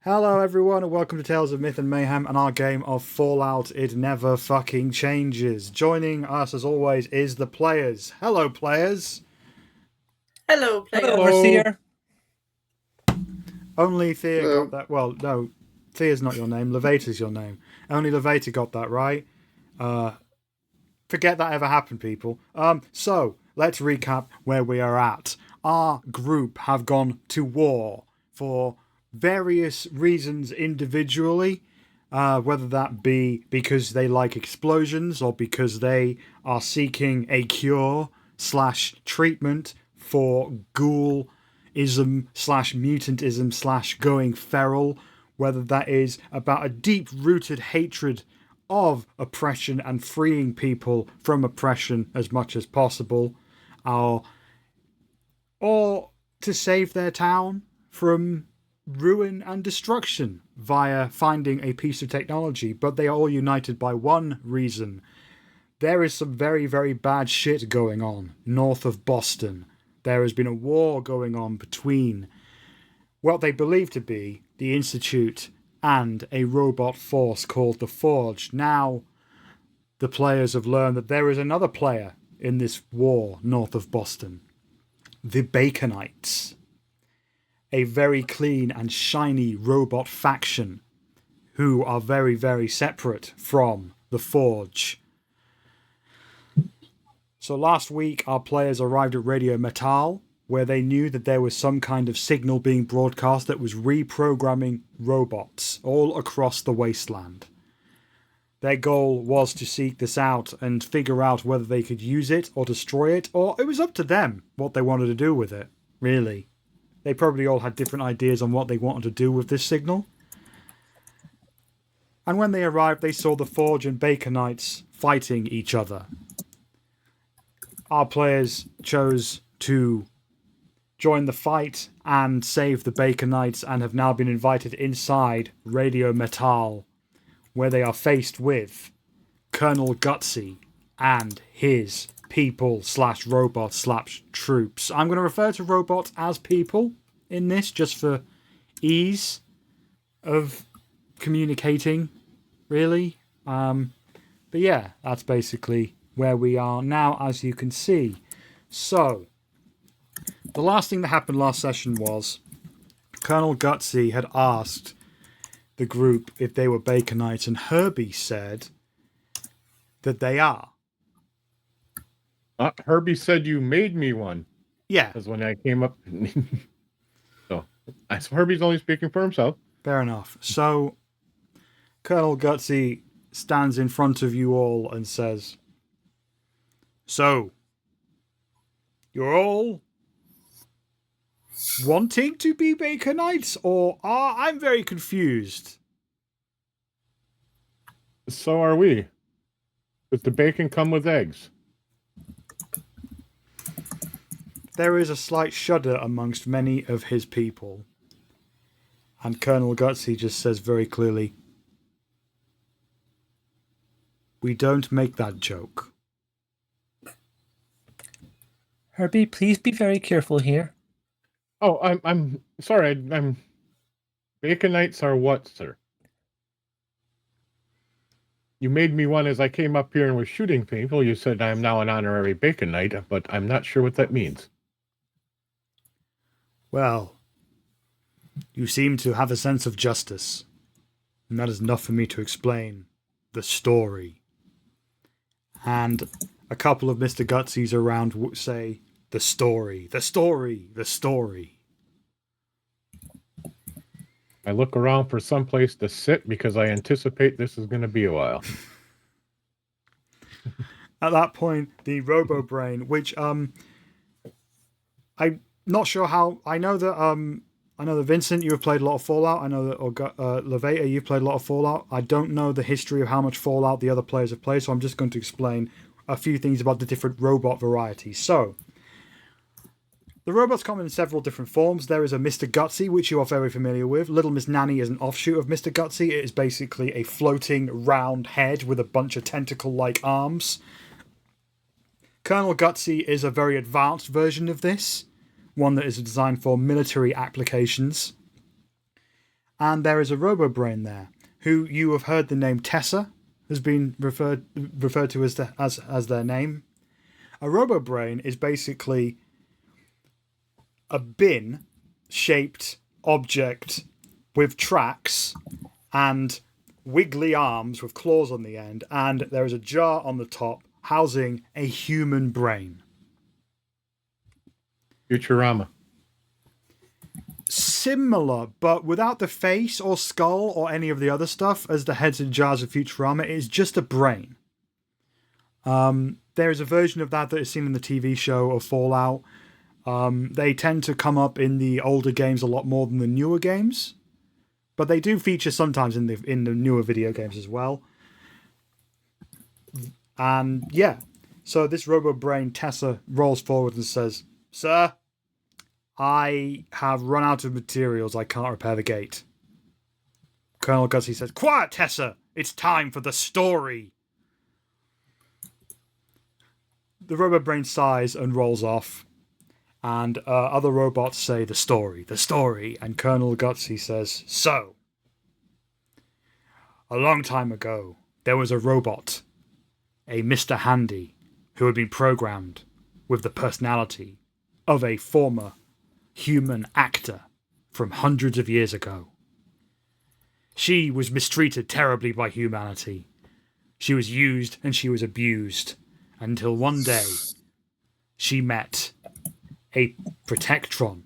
Hello everyone and welcome to Tales of Myth and Mayhem and our game of Fallout It Never Fucking Changes. Joining us as always is the players. Hello players. Hello players. Hello, Overseer. Only Thea got that. Well, no, Thea's not your name. Lavaita's your name. Only Lavaita got that right. Forget that ever happened, people. So, let's recap where we are at. Our group have gone to war for various reasons individually, whether that be because they like explosions or because they are seeking a cure/treatment for ghoulism/mutantism/going feral, whether that is about a deep-rooted hatred of oppression and freeing people from oppression as much as possible, or to save their town from ruin and destruction via finding a piece of technology, but they are all united by one reason. There is some very, very bad shit going on north of Boston. There has been a war going on between what they believe to be the Institute and a robot force called the Forge. Now, the players have learned that there is another player in this war north of Boston. The Baconites. A very clean and shiny robot faction who are very, very separate from the Forge. So last week our players arrived at Radio Metaaaal, where they knew that there was some kind of signal being broadcast that was reprogramming robots all across the wasteland. Their goal was to seek this out and figure out whether they could use it or destroy it, or it was up to them what they wanted to do with it, really. They probably all had different ideas on what they wanted to do with this signal. And when they arrived, they saw the Forge and Baconites fighting each other. Our players chose to join the fight and save the Baconites and have now been invited inside Radio Metaaaal, where they are faced with Colonel Gutsy and his people/robots/troops. I'm going to refer to robots as people in this just for ease of communicating, really. But yeah, that's basically where we are now, as you can see. So, the last thing that happened last session was Colonel Gutsy had asked the group if they were Baconites, and Herbie said that they are. Herbie said you made me one. Yeah. Because when I came up... so Herbie's only speaking for himself. Fair enough. So, Colonel Gutsy stands in front of you all and says, "So, you're all wanting to be Baconites, or I'm very confused." So are we. Does the bacon come with eggs? There is a slight shudder amongst many of his people. And Colonel Gutsy just says very clearly, "We don't make that joke." Herbie, please be very careful here. Oh, I'm sorry. I'm Baconites are what, sir? You made me one as I came up here and was shooting people. You said I'm now an honorary Baconite, but I'm not sure what that means. Well, you seem to have a sense of justice, and that is enough for me to explain the story. And a couple of Mr. Gutsies around say, "The story, the story, the story." I look around for some place to sit because I anticipate this is going to be a while. At that point, the Robo-Brain, which I'm not sure how... I know that Vincent, you have played a lot of Fallout. I know that Lavaita, you've played a lot of Fallout. I don't know the history of how much Fallout the other players have played, so I'm just going to explain a few things about the different robot varieties. So, the robots come in several different forms. There is a Mr. Gutsy, which you are very familiar with. Little Miss Nanny is an offshoot of Mr. Gutsy. It is basically a floating round head with a bunch of tentacle-like arms. Colonel Gutsy is a very advanced version of this, one that is designed for military applications. and there is a robo-brain there, who you have heard the name Tessa has been referred to as their name. A robo-brain is basically a bin-shaped object with tracks and wiggly arms with claws on the end, and there is a jar on the top housing a human brain. Futurama. Similar, but without the face or skull or any of the other stuff as the heads and jars of Futurama. It is just a brain. There is a version of that is seen in the TV show of Fallout. They tend to come up in the older games a lot more than the newer games, but they do feature sometimes in the newer video games as well. And yeah, so this robo-brain Tessa rolls forward and says, "Sir, I have run out of materials. I can't repair the gate." Colonel Gutsy says, "Quiet, Tessa! It's time for the story." The robo-brain sighs and rolls off, and other robots say, the story, and Colonel Gutsy says, "So, a long time ago, there was a robot, a Mr. Handy, who had been programmed with the personality of a former human actor from hundreds of years ago. She was mistreated terribly by humanity. She was used and she was abused until one day she met a protectron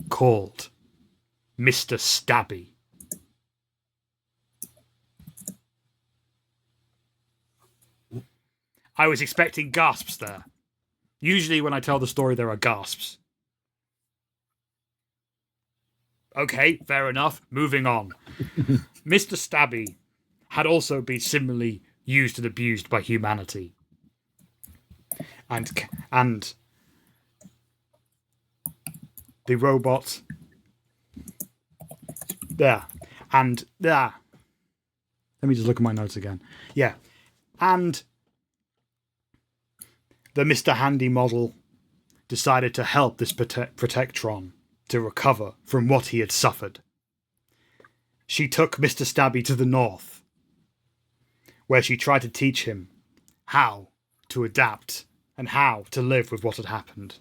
called Mr. Stabby. I was expecting gasps there. Usually when I tell the story, there are gasps. Okay, fair enough. Moving on. Mr. Stabby had also been similarly used and abused by humanity. And the robot... There. And there. Let me just look at my notes again. Yeah. And the Mr. Handy model decided to help this Protectron to recover from what he had suffered. She took Mr. Stabby to the north, where she tried to teach him how to adapt and how to live with what had happened.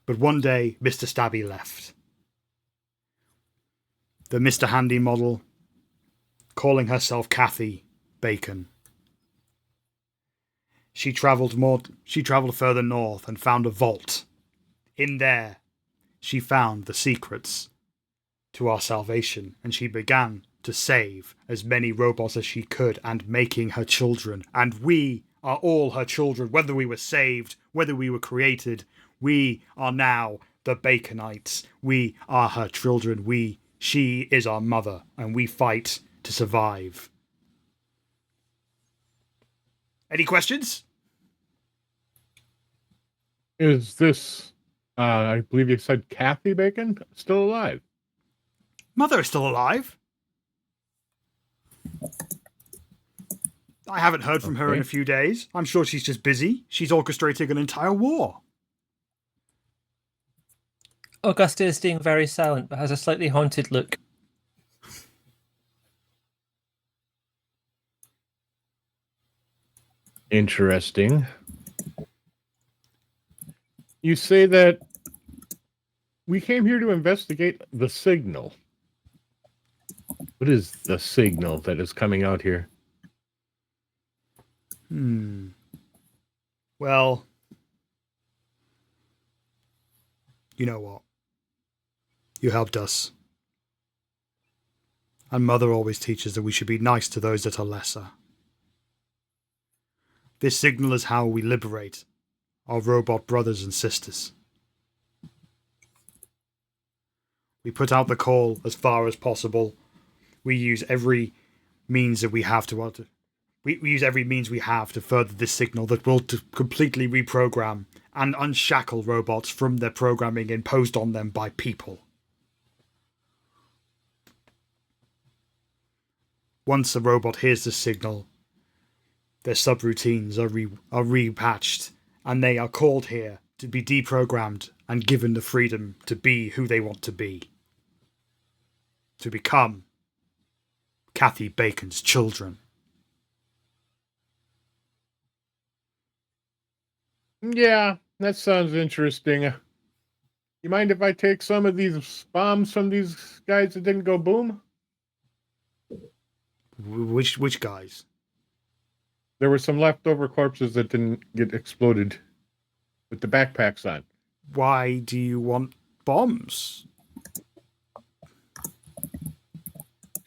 But one day, Mr. Stabby left. The Mr. Handy model, calling herself Cathy Bacon, she travelled further north and found a vault. In there, she found the secrets to our salvation, and she began to save as many robots as she could and making her children. And we are all her children, whether we were saved, whether we were created. We are now the Baconites. We are her children. She is our mother, and we fight to survive. Any questions? Is this, I believe you said Cathy Bacon, still alive? Mother is still alive. I haven't heard from her in a few days. I'm sure she's just busy. She's orchestrating an entire war. Augusta is staying very silent, but has a slightly haunted look. Interesting. You say that we came here to investigate the signal. What is the signal that is coming out here? Well, you know what? You helped us. And Mother always teaches that we should be nice to those that are lesser. This signal is how we liberate our robot brothers and sisters. We put out the call as far as possible. We use every means that we have to further this signal that will completely reprogram and unshackle robots from their programming imposed on them by people. Once a robot hears the signal, their subroutines are repatched, and they are called here to be deprogrammed and given the freedom to be who they want to be. to become Cathy Bacon's children. Yeah, that sounds interesting. You mind if I take some of these bombs from these guys that didn't go boom? Which guys? There were some leftover corpses that didn't get exploded with the backpacks on. Why do you want bombs?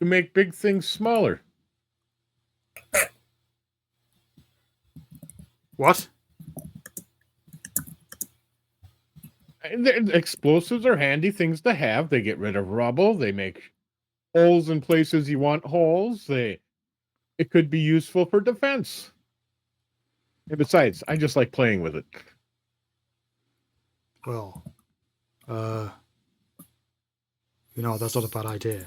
To make big things smaller. What? Explosives are handy things to have. They get rid of rubble. They make holes in places you want holes. It could be useful for defense. And besides, I just like playing with it. Well, that's not a bad idea.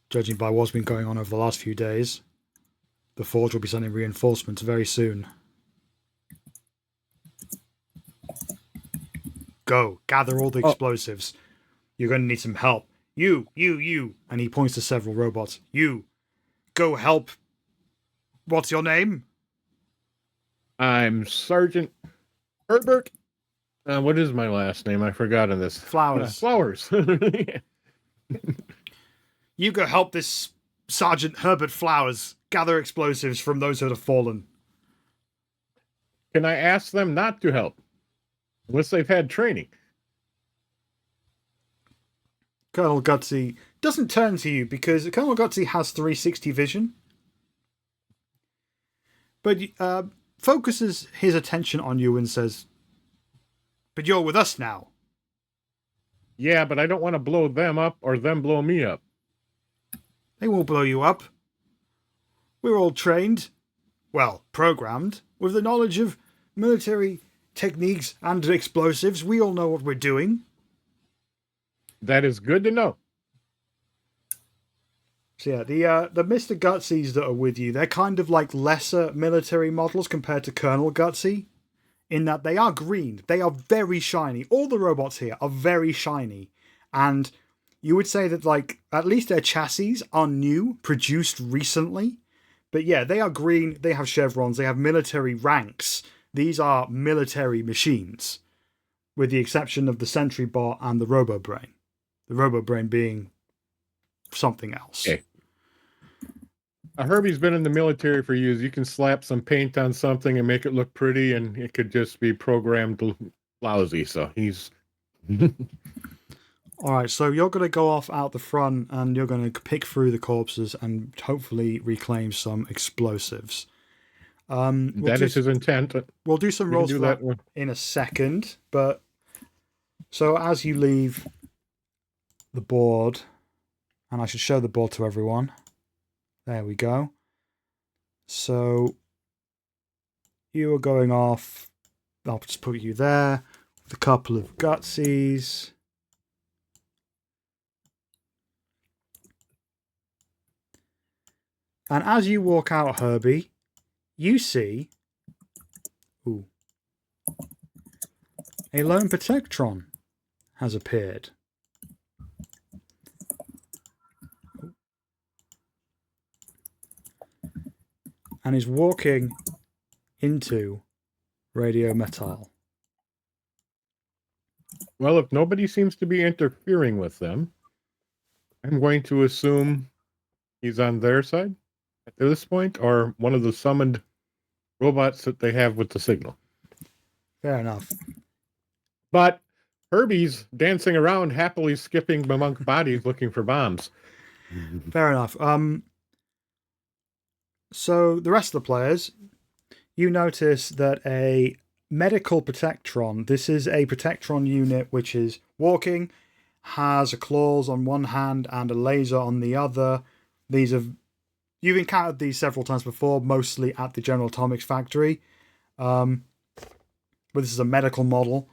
Judging by what's been going on over the last few days, the Forge will be sending reinforcements very soon. Go, gather all the explosives. You're going to need some help. You. And he points to several robots. You, go help. What's your name? I'm Sergeant Herbert. What is my last name? I forgot on this. Flowers. Flowers. You go help this Sergeant Herbert Flowers gather explosives from those that have fallen. Can I ask them not to help? Unless they've had training. Colonel Gutsy doesn't turn to you because Colonel Gutsy has 360 vision. But focuses his attention on you and says, "But you're with us now." Yeah, but I don't want to blow them up or them blow me up. They won't blow you up. We're all trained, well, programmed, with the knowledge of military techniques and explosives. We all know what we're doing. That is good to know. So yeah, the Mr. Gutsies that are with you, they're kind of like lesser military models compared to Colonel Gutsy, in that they are green. They are very shiny. All the robots here are very shiny. And you would say that, like, at least their chassis are new, produced recently. But yeah, they are green, they have chevrons, they have military ranks. These are military machines, with the exception of the sentry-bot and the robo-brain. The robo-brain being something else. Okay. Herbie's been in the military for years. You can slap some paint on something and make it look pretty, and it could just be programmed lousy. So he's... Alright, so you're going to go off out the front and you're going to pick through the corpses and hopefully reclaim some explosives. That is his intent. We'll do some rolls for that in a second, but so as you leave the board, and I should show the board to everyone. There we go. So you are going off. I'll just put you there with a couple of gutsies. And as you walk out, Herbie, you see a lone protectron has appeared. And is walking into Radio Metaaaal. Well, if nobody seems to be interfering with them, I'm going to assume he's on their side at this point, or one of the summoned robots that they have with the signal. Fair enough. But Herbie's dancing around, happily skipping among bodies looking for bombs. Fair enough. So the rest of the players, you notice that a medical protectron, this is a protectron unit which is walking, has a claws on one hand and a laser on the other. You've encountered these several times before, mostly at the General Atomics factory. But this is a medical model.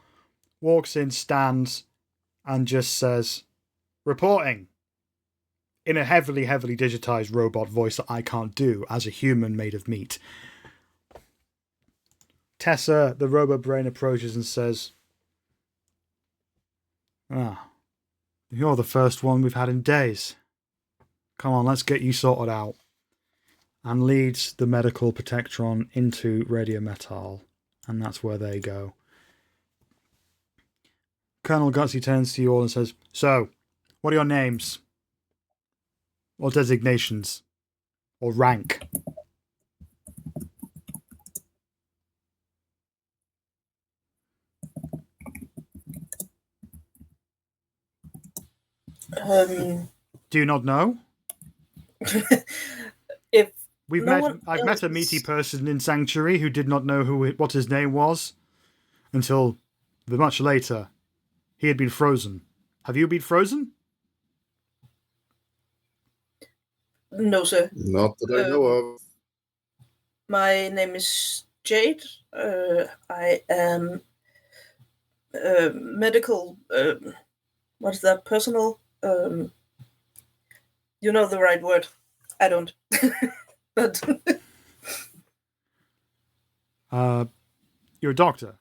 Walks in, stands, and just says, "Reporting." In a heavily, heavily digitized robot voice that I can't do as a human made of meat. Tessa, the robot brain, approaches and says, You're the first one we've had in days. Come on, let's get you sorted out. And leads the medical protectron into Radio Metaaaal. And that's where they go. Colonel Gutsy turns to you all and says, "So, what are your names? Or designations? Or rank?" Do you not know? If I've met a meaty person in Sanctuary who did not know what his name was until much later. He had been frozen. Have you been frozen? No, sir. Not that I know of. My name is Jade. I am medical. What is that? Personal. You know the right word. I don't. But you're a doctor.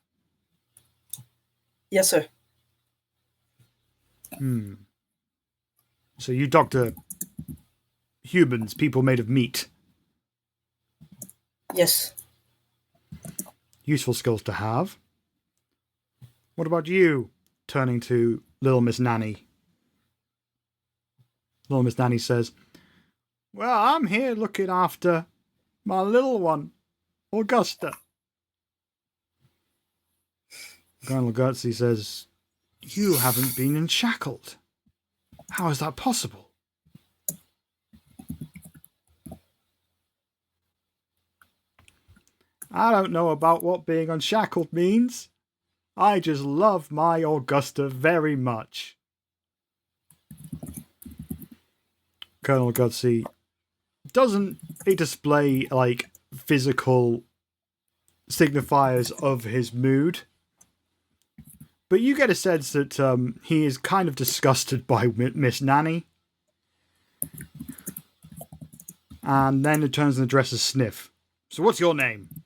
Yes, sir. So you doctor humans, people made of meat. Yes. Useful skills to have. What about you? Turning to Little Miss Nanny. Little Miss Nanny says, "Well, I'm here looking after my little one, Augusta." Colonel Gutsy says, "You haven't been enshackled. How is that possible?" "I don't know about what being unshackled means. I just love my Augusta very much." Colonel Gutsy doesn't display like physical signifiers of his mood, but you get a sense that he is kind of disgusted by Miss Nanny. And then it turns and addresses Sniff. "So what's your name?"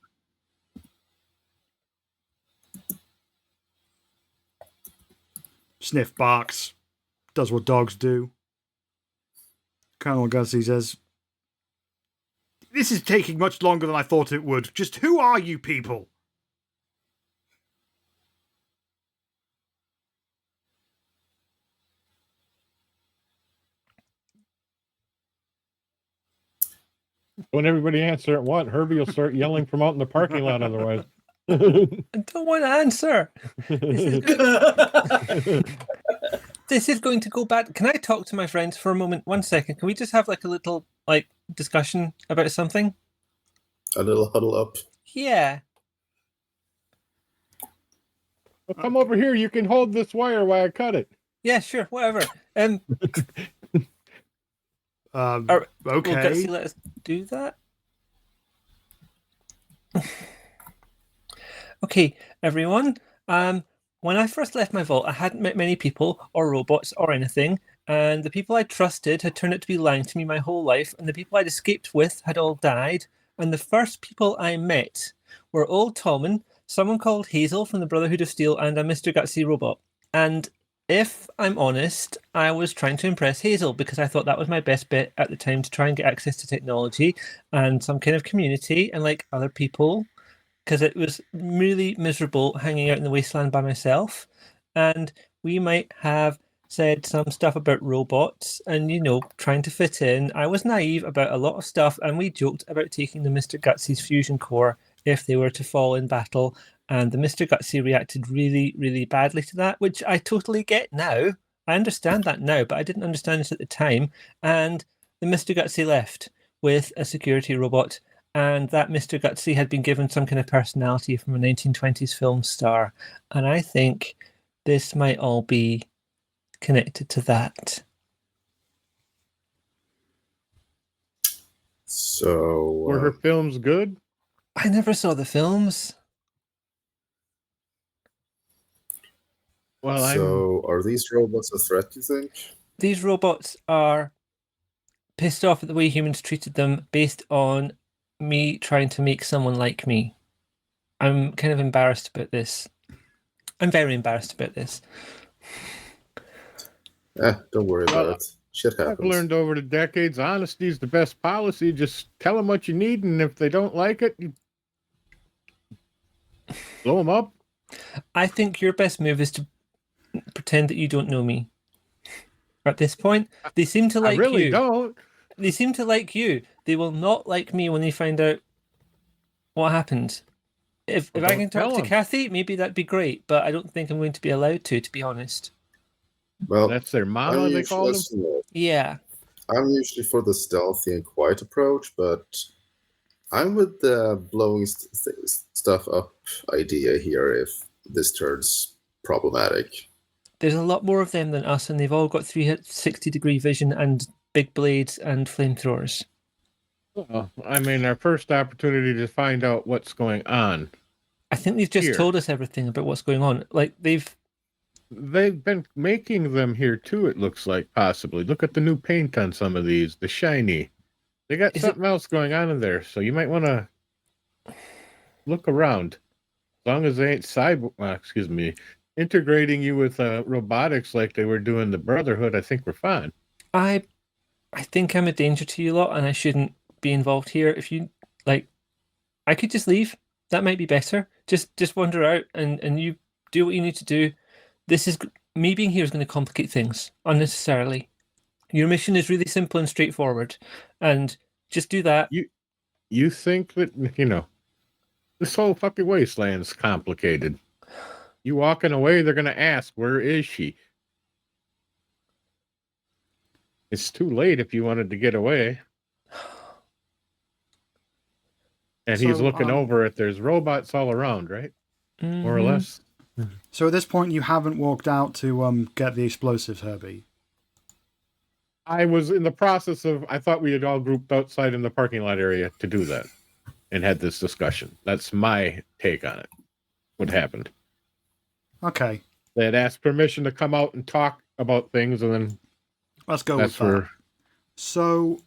Sniff barks, does what dogs do. Colonel Gutsy says, "This is taking much longer than I thought it would. Just who are you people?" When everybody answer at once, Herbie will start yelling from out in the parking lot otherwise. I don't want to answer. This is going to go bad. Can I talk to my friends for a moment? 1 second. Can we just have like a little discussion about something? A little huddle up. Yeah. Well, come over here. You can hold this wire while I cut it. Yeah, sure. Whatever. Okay. Will Gutsy let us do that? Okay, everyone. When I first left my vault, I hadn't met many people or robots or anything, and the people I trusted had turned out to be lying to me my whole life, and the people I'd escaped with had all died, and the first people I met were Old Tommen, someone called Hazel from the Brotherhood of Steel, and a Mr. Gutsy robot. And if I'm honest, I was trying to impress Hazel because I thought that was my best bet at the time to try and get access to technology and some kind of community and like other people, because it was really miserable hanging out in the wasteland by myself. And we might have said some stuff about robots and, trying to fit in. I was naive about a lot of stuff, and we joked about taking the Mr. Gutsy's fusion core if they were to fall in battle. And the Mr. Gutsy reacted really, really badly to that, which I totally get now. I understand that now, but I didn't understand it at the time. And the Mr. Gutsy left with a security robot, and that Mr. Gutsy had been given some kind of personality from a 1920s film star. And I think this might all be connected to that. So... Were her films good? I never saw the films. Well, so are these robots a threat, you think? These robots are pissed off at the way humans treated them based on me trying to make someone like me. I'm kind of embarrassed about this. I'm very embarrassed about this. Don't worry about it. Shit happens. I've learned over the decades, honesty is the best policy. Just tell them what you need, and if they don't like it, you blow them up. I think your best move is to pretend that you don't know me. At this point, they seem to like I really you. don't. They seem to like you. They will not like me when they find out what happened. If I can talk to Cathy, maybe that'd be great, but I don't think I'm going to be allowed to be honest. Well, That's their mama, they call them? Yeah. I'm usually for the stealthy and quiet approach, but I'm with the blowing stuff up idea here if this turns problematic. There's a lot more of them than us, and they've all got 360-degree vision and big blades and flamethrowers. Well, I mean, our first opportunity to find out what's going on. I think they've just told us everything about what's going on. Like, they've been making them here too, it looks like, possibly. Look at the new paint on some of these, the shiny. They got something else going on in there, so you might want to look around. As long as they ain't integrating you with robotics like they were doing the Brotherhood, I think we're fine. I think I'm a danger to you lot, and I shouldn't be involved here. If you like, I could just leave. That might be better. Just wander out and you do what you need to do. Me being here is going to complicate things unnecessarily. Your mission is really simple and straightforward, and just do that. You think that, this whole fucking wasteland's complicated. You walking away, they're going to ask, where is she? It's too late if you wanted to get away. And he's looking over it. There's robots all around, right? Mm-hmm. More or less. So at this point, you haven't walked out to get the explosives, Herbie? I was in the process of, I thought we had all grouped outside in the parking lot area to do that and had this discussion. That's my take on it. What happened. Okay. They had asked permission to come out and talk about things, and then let's go with that. So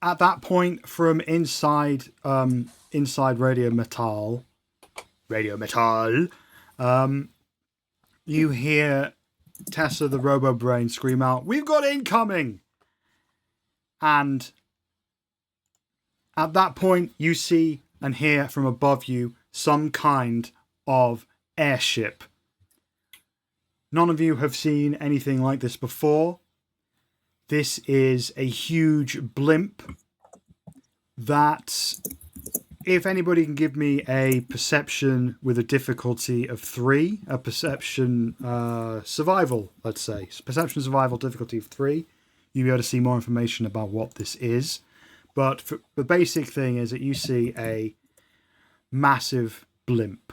at that point, from inside Radio Metaaaal, you hear Tessa the Robo-Brain scream out, "We've got incoming!" And at that point, you see and hear from above you some kind of airship. None of you have seen anything like this before. This is a huge blimp that, if anybody can give me a perception with a difficulty of 3, a perception survival, let's say, perception survival difficulty of 3, you'll be able to see more information about what this is. But the basic thing is that you see a massive blimp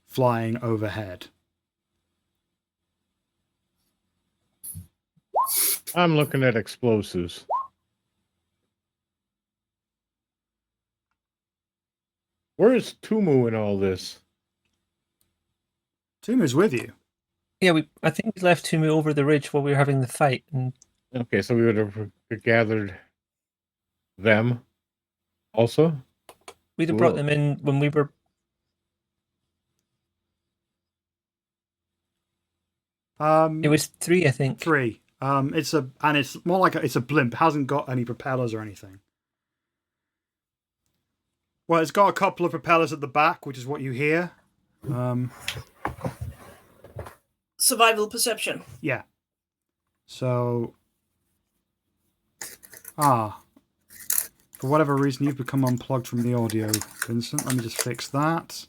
flying overhead. I'm looking at explosives. Where is Tumu in all this? Tumu's with you. Yeah, I think we left Tumu over the ridge while we were having the fight. And okay, so we would have gathered them also? We'd have brought them in when we were... it was 3, I think. 3. It's more like it's a blimp. It hasn't got any propellers or anything. Well, it's got a couple of propellers at the back, which is what you hear. Survival perception. Yeah. So, for whatever reason, you've become unplugged from the audio, Vincent. Let me just fix that.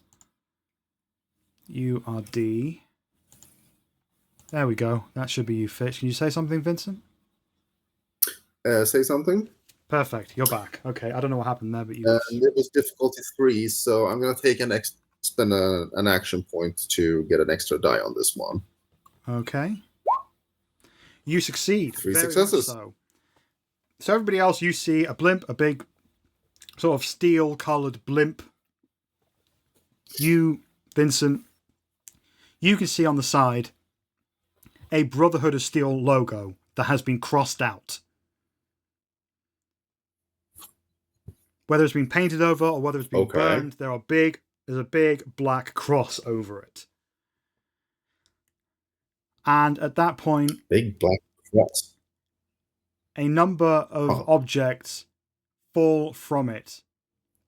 You are D. There we go. That should be you fixed. Can you say something, Vincent? Say something? Perfect. You're back. Okay. I don't know what happened there, but you... it was difficulty 3, so I'm going to take spend an action point to get an extra die on this one. Okay. You succeed. 3 successes. So everybody else, you see a blimp, a big sort of steel-coloured blimp. You, Vincent, you can see on the side a Brotherhood of Steel logo that has been crossed out. Whether it's been painted over or whether it's been burned, there are big There's a big black cross over it. And at that point, Big black cross. a number of objects fall from it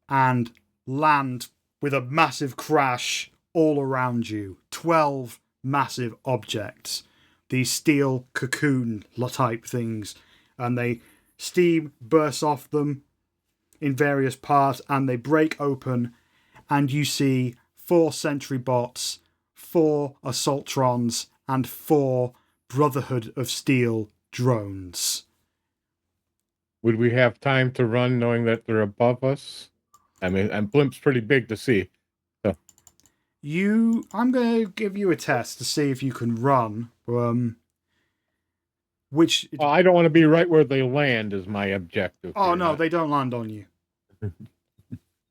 and land with a massive crash all around you. 12 massive objects. These steel cocoon type things. And steam bursts off them in various parts and they break open. And you see 4 sentry-bots, 4 assaultrons, and 4 Brotherhood of Steel drones. Would we have time to run knowing that they're above us? I mean, and Blimp's pretty big to see. So. I'm going to give you a test to see if you can run. Which? Well, I don't want to be right where they land is my objective. Oh, no, they don't land on you.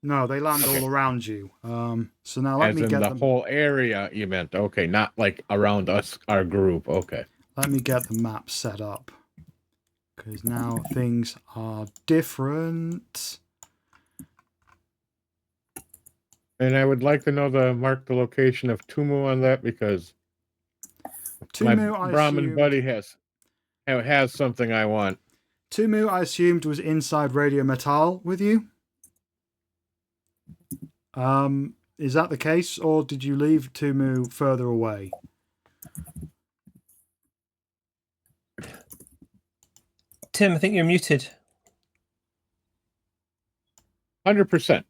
No, they land all around you. So now let me get the whole area you meant. Okay, not like around us, our group. Okay. Let me get the map set up. Because now things are different. And I would like to know mark the location of Tumu on that because Tumu, my Brahmin buddy has something I want. Tumu, I assumed, was inside Radio Metaaaal with you. Is that the case, or did you leave Tumu further away? Tim, I think you're muted. 100%.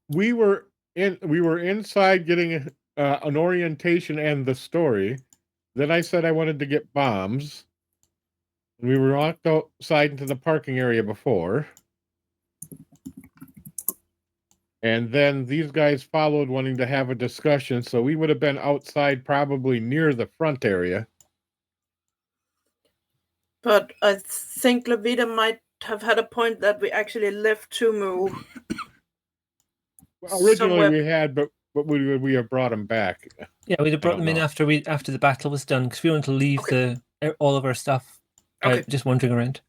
We were inside getting an orientation and the story. Then I said I wanted to get bombs. We were walked outside into the parking area before. And then these guys followed wanting to have a discussion, so we would have been outside probably near the front area. But I think Lavaita might have had a point that we actually left Tumu. Well, originally we had, but we have brought them back. Yeah, we'd have brought them in after the battle was done because we wanted to leave all of our stuff just wandering around.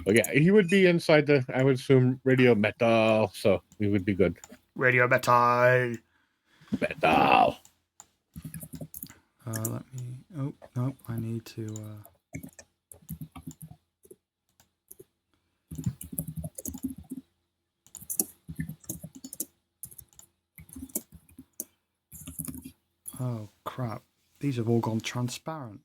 But yeah, he would be inside I would assume, Radio Metaaaal, so we would be good. Radio Metaaaal. Metaaaal. Let me... Oh, no, I need to... Oh, crap. These have all gone transparent.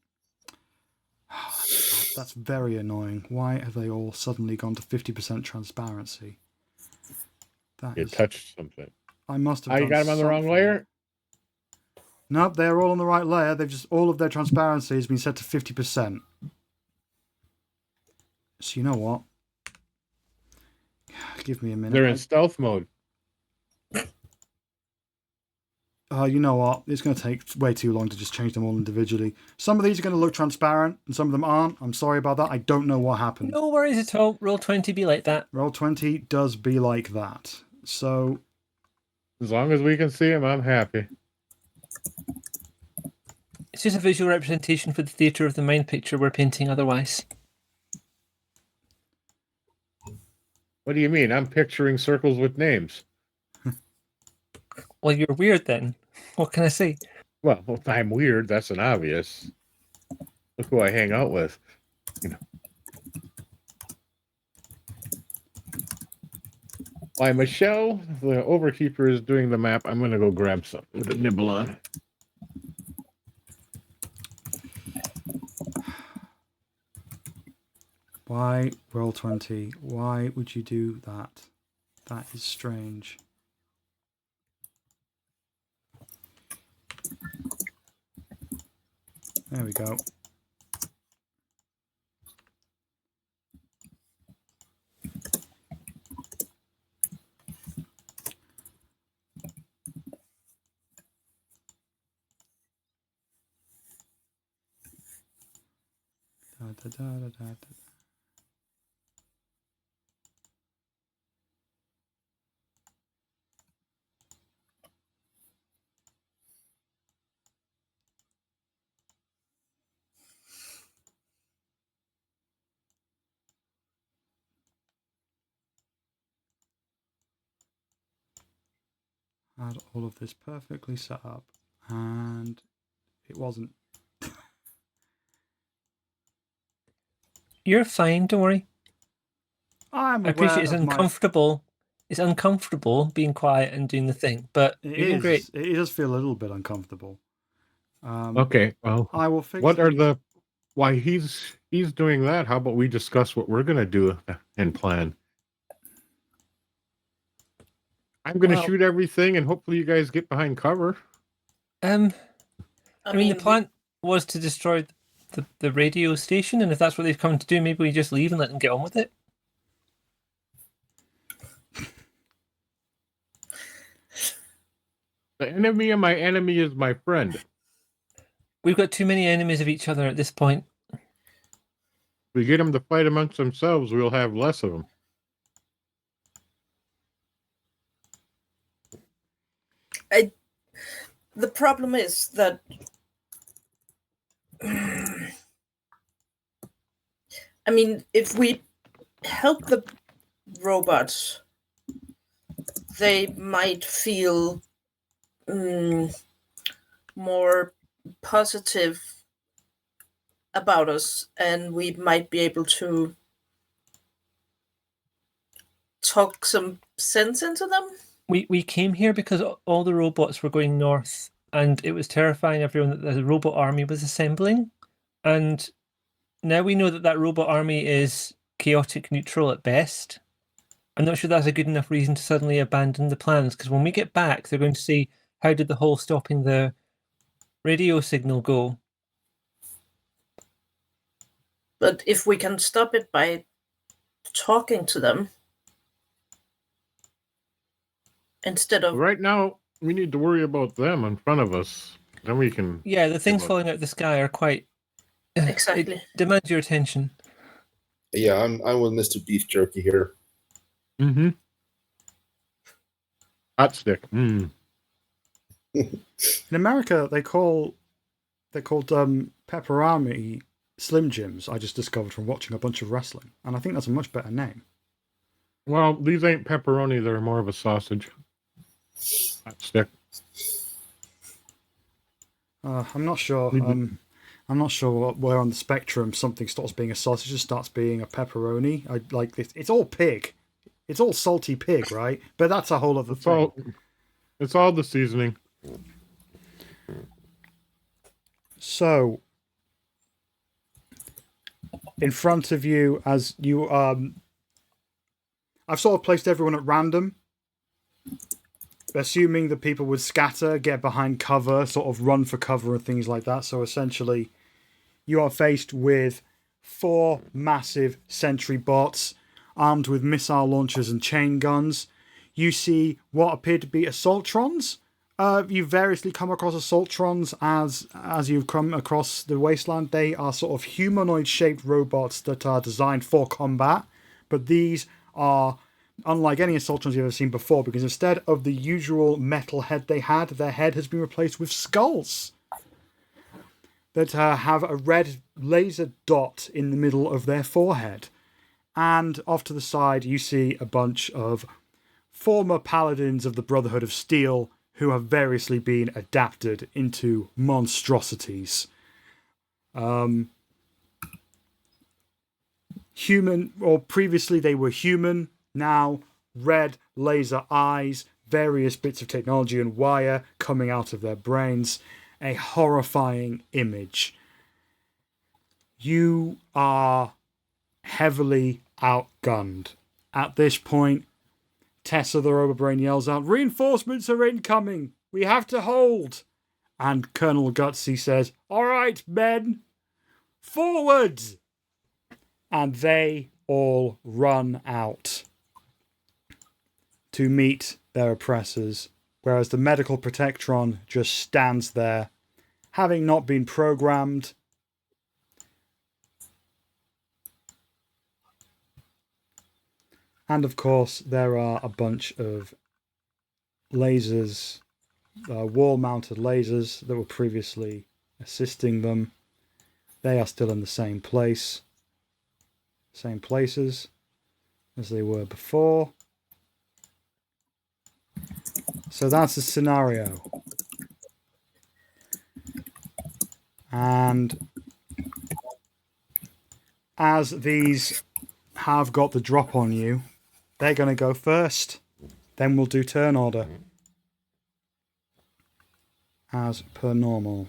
That's very annoying. Why have they all suddenly gone to 50% transparency? You touched something. I must have. You got them on the wrong layer? Nope, they're all on the right layer. They've just all of their transparency has been set to 50%. So you know what? Give me a minute. They're in stealth mode. You know what? It's going to take way too long to just change them all individually. Some of these are going to look transparent, and some of them aren't. I'm sorry about that. I don't know what happened. No worries at all. Roll20 be like that. Roll20 does be like that. So, as long as we can see them, I'm happy. It's just a visual representation for the theatre of the mind picture we're painting otherwise. What do you mean? I'm picturing circles with names. Well, you're weird then. What can I say? Well, if I'm weird, that's an obvious. Look who I hang out with. While Michelle, the overkeeper, is doing the map, I'm going to go grab something to nibble on. Why, Roll20, why would you do that? That is strange. There we go. Da, da, da, da, da, da. had all of this perfectly set up, and it wasn't. You're fine, don't worry. I'm I appreciate aware it's of my... uncomfortable. It's uncomfortable being quiet and doing the thing, but It you're doing great. is. It does feel a little bit uncomfortable. Okay, well, I will fix what it. are the... Why he's doing that, how about we discuss what we're going to do and plan? I'm going to Well- shoot everything, and hopefully you guys get behind cover. I mean, the plan was to destroy the radio station, and if that's what they've come to do, maybe we just leave and let them get on with it. The enemy of my enemy is my friend. We've got too many enemies of each other at this point. If we get them to fight amongst themselves, we'll have less of them. The problem is that I mean, if we help the robots, they might feel more positive about us, and we might be able to talk some sense into them. We came here because all the robots were going north, and it was terrifying everyone that the robot army was assembling. And now we know that that robot army is chaotic neutral at best. I'm not sure that's a good enough reason to suddenly abandon the plans, because when we get back, they're going to say, how did the whole stopping the radio signal go? But if we can stop it by talking to them, instead of... Right now, we need to worry about them in front of us. Then we can... Yeah, the things up. falling out of the sky are quite... Exactly. It demands your attention. Yeah, I'm with Mr. Beef Jerky here. Mm-hmm. Hot stick. In America, they're called pepperami Slim Jims. I just discovered from watching a bunch of wrestling, and I think that's a much better name. Well, these ain't pepperoni. They're more of a sausage. Hot stick. I'm not sure. I'm not sure where on the spectrum something stops being a sausage and starts being a pepperoni. I like this. It's all pig. It's all salty pig, right? But that's a whole other thing. It's all the seasoning. So, in front of you, as you I've sort of placed everyone at random, assuming that people would scatter, get behind cover, sort of run for cover and things like that. So essentially, you are faced with 4 massive sentry-bots armed with missile launchers and chain guns. You see what appear to be assaultrons. You've variously come across assaultrons as you've come across the wasteland. They are sort of humanoid-shaped robots that are designed for combat, but these are unlike any assaultrons you've ever seen before, because instead of the usual metal head they had, their head has been replaced with skulls that have a red laser dot in the middle of their forehead. And off to the side, you see a bunch of former paladins of the Brotherhood of Steel who have variously been adapted into monstrosities. Human, or previously they were human, now red laser eyes, various bits of technology and wire coming out of their brains. A horrifying image. You are heavily outgunned. At this point, Tessa the Robobrain yells out, "Reinforcements are incoming! We have to hold!" And Colonel Gutsy says, "All right, men, forward!" And they all run out to meet their oppressors, whereas the medical protectron just stands there, having not been programmed. And of course, there are a bunch of lasers, wall-mounted lasers that were previously assisting them. They are still in the same places as they were before. So that's the scenario. And as these have got the drop on you, they're going to go first. Then we'll do turn order. As per normal.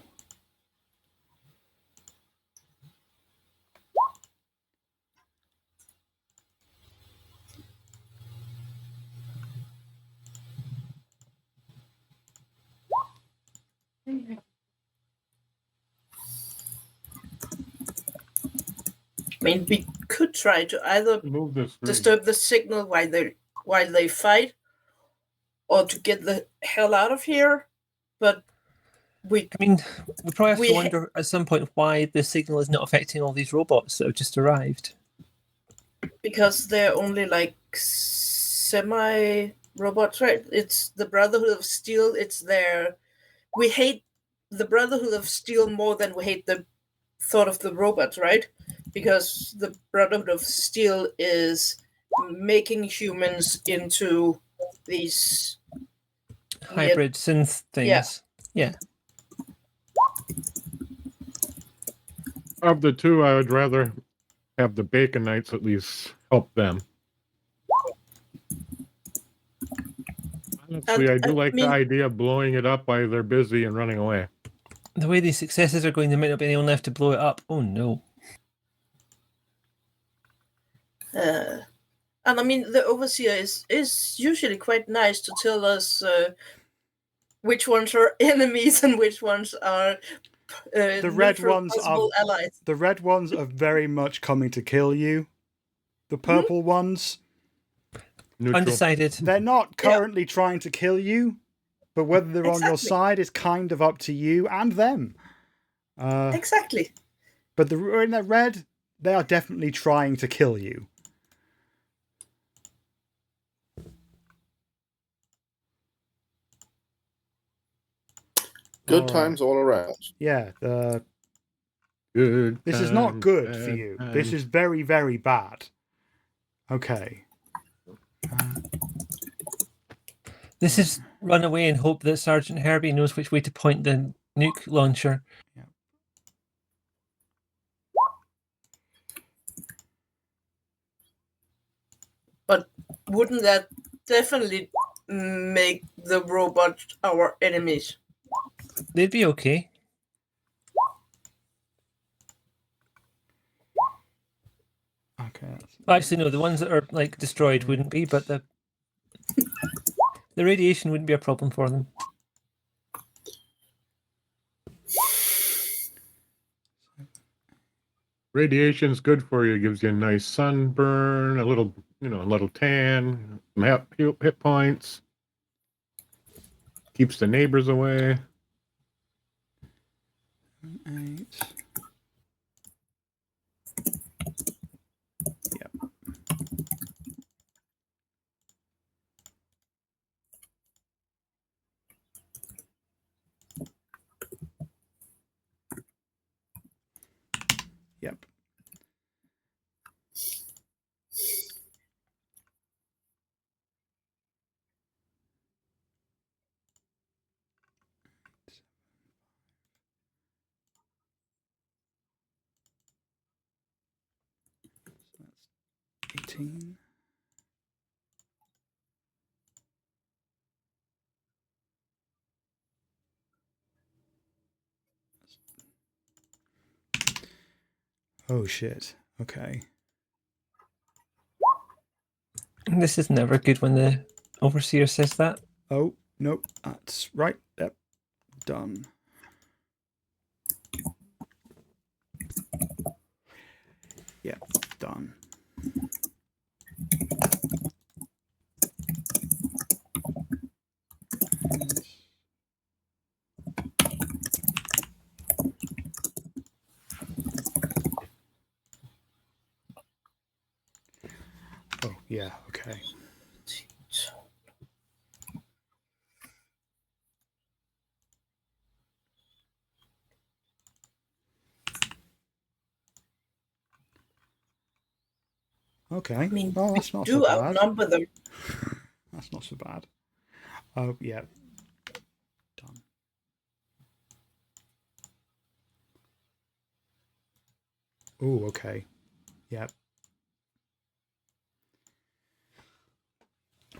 I mean, we could try to either Move this screen. disturb the signal while they fight, or to get the hell out of here. But I mean, we probably have We to ha- wonder at some point why the signal is not affecting all these robots that have just arrived. because they're only like semi robots, right? It's the Brotherhood of Steel. It's their. We hate the Brotherhood of Steel more than we hate the thought of the robots, right? Because the Brotherhood of Steel is making humans into these Hybrid synth things. Yeah. Of the two, I would rather have the Baconites at least help them. Honestly, I do like the idea of blowing it up while they're busy and running away. The way these successes are going, there might not be anyone left to blow it up. Oh no. And I mean, the overseer is usually quite nice to tell us which ones are enemies and which ones are The red ones possible are allies. The red ones are very much coming to kill you. The purple ones, Neutral. Undecided. they're not currently trying to kill you, but whether they're on your Exactly. side is kind of up to you and them. Exactly. But in the red, they are definitely trying to kill you. Good All times all around. Yeah, Good this is not times, good bad for you. This times. is very, very bad. Okay. This is run away and hope that Sergeant Herbie knows which way to point the nuke launcher. But wouldn't that definitely make the robot our enemies? They'd be okay. Okay. Actually, no, the ones that are like destroyed wouldn't be, but the radiation wouldn't be a problem for them. Radiation's good for you. Gives you a nice sunburn, a little tan, some hit points. Keeps the neighbors away. 8. Yep. Yep. That's 18. Oh shit. Okay. This is never good when the overseer says that. Oh, nope. That's right. Yep. Done. Yep. Done. Oh, yeah. Okay. Okay. I mean, Oh, we that's not do so bad. outnumber them. That's not so bad. Oh, yeah. Done. Oh, okay. Yep.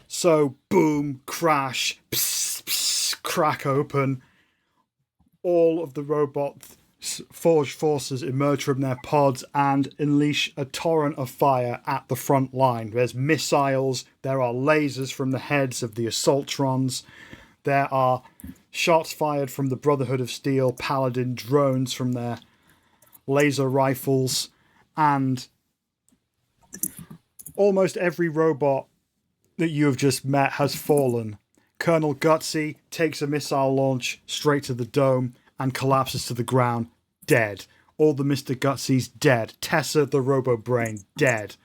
So, boom, crash, pss, pss, crack open. All of the robot forged forces emerge from their pods and unleash a torrent of fire at the front line. There's missiles, there are lasers from the heads of the assaultrons, there are shots fired from the Brotherhood of Steel Paladin drones from their laser rifles, and almost every robot that you have just met has fallen. Colonel Gutsy takes a missile launch straight to the dome and collapses to the ground, dead. All the Mr. Gutsies dead. Tessa, the Robo-Brain, dead.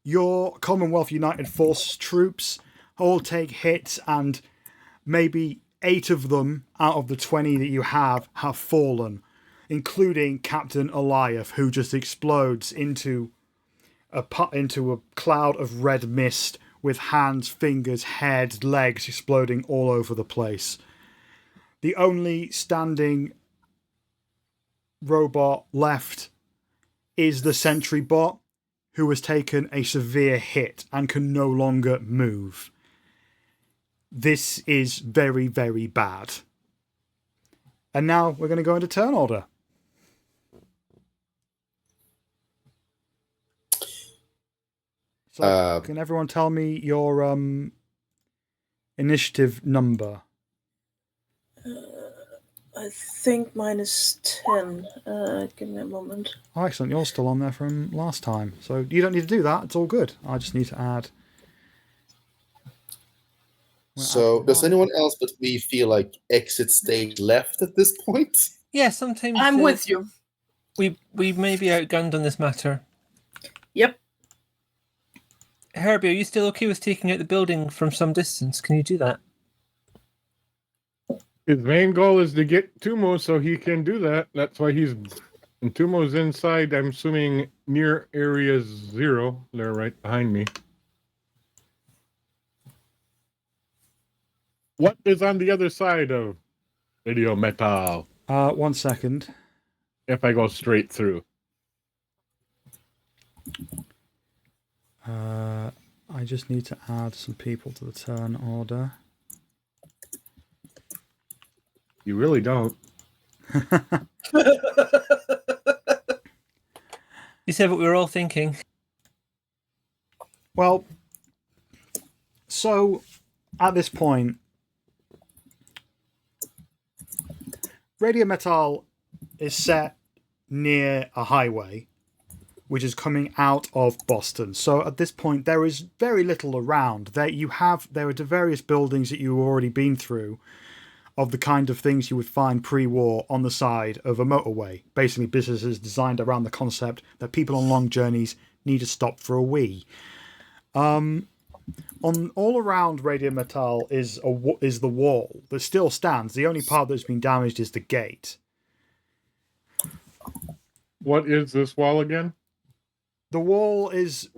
Your Commonwealth United Forces troops all take hits, and maybe 8 of them out of the 20 that you have fallen, including Captain Eliav, who just explodes into a cloud of red mist with hands, fingers, head, legs exploding all over the place. The only standing robot left is the sentry-bot, who has taken a severe hit and can no longer move. This is very, very bad. And now we're going to go into turn order. So, can everyone tell me your initiative number? I think mine is 10. Give me a moment. Oh, excellent. You're still on there from last time. So you don't need to do that. It's all good. I just need to add. So, does anyone else but me feel like exit stage left at this point? Yeah, sometimes I'm with you. We may be outgunned on this matter. Yep. Herbie, are you still okay with taking out the building from some distance? Can you do that? His main goal is to get Tumo so he can do that. That's why he's... And Tumo's inside, I'm assuming, near area 0. They're right behind me. What is on the other side of Radio Metaaaal? 1 second. If I go straight through. I just need to add some people to the turn order. You really don't. You said what we were all thinking. Well, so at this point, Radio Metaaaal is set near a highway, which is coming out of Boston. So at this point, there is very little around. There are the various buildings that you've already been through of the kind of things you would find pre-war on the side of a motorway. Basically, businesses designed around the concept that people on long journeys need to stop for a wee. On all around Radio Metaaaal is the wall that still stands. The only part that's been damaged is the gate. What is this wall again? The wall is...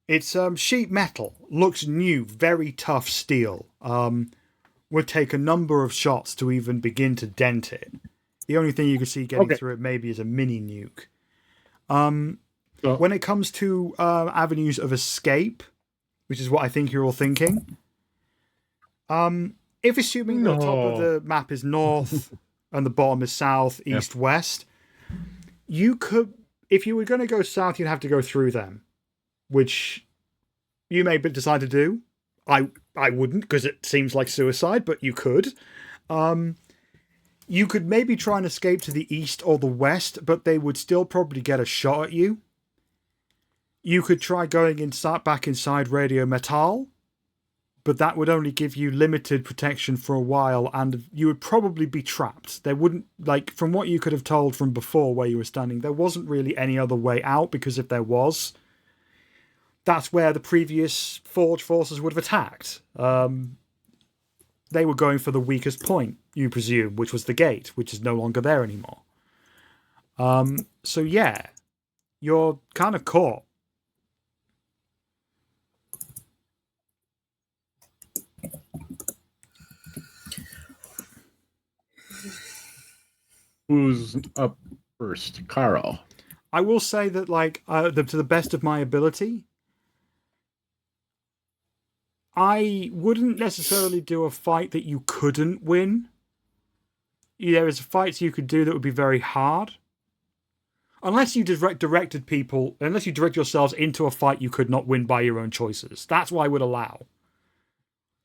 It's sheet metal. Looks new. Very tough steel. Would take a number of shots to even begin to dent it. The only thing you can see getting through it maybe is a mini nuke. When it comes to avenues of escape, which is what I think you're all thinking, if assuming the top of the map is north and the bottom is south, east, west, you could, if you were going to go south, you'd have to go through them, which you may decide to do. I wouldn't, because it seems like suicide, but you could. You could maybe try and escape to the east or the west, but they would still probably get a shot at you. You could try going back inside Radio Metaaaal, but that would only give you limited protection for a while, and you would probably be trapped. There wouldn't, like, from what you could have told from before where you were standing, there wasn't really any other way out, because if there was, that's where the previous Forge forces would have attacked. They were going for the weakest point, you presume, which was the gate, which is no longer there anymore. So yeah, you're kind of caught. Who's up first? Carl. I will say that, to the best of my ability, I wouldn't necessarily do a fight that you couldn't win. There is fights you could do that would be very hard. Unless you directed people, unless you direct yourselves into a fight you could not win by your own choices. That's what I would allow.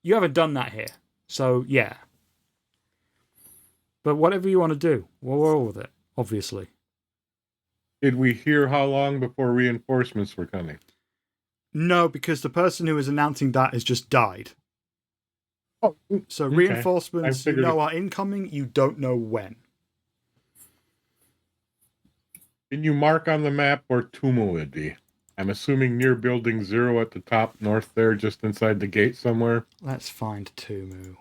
You haven't done that here. So, yeah. But whatever you want to do, we'll roll with it, obviously. Did we hear how long before reinforcements were coming? No, because the person who is announcing that has just died. Oh, so okay. Reinforcements you know are incoming, you don't know when. Can you mark on the map where Tumu would be? I'm assuming near building 0 at the top north there, just inside the gate somewhere. Let's find Tumu.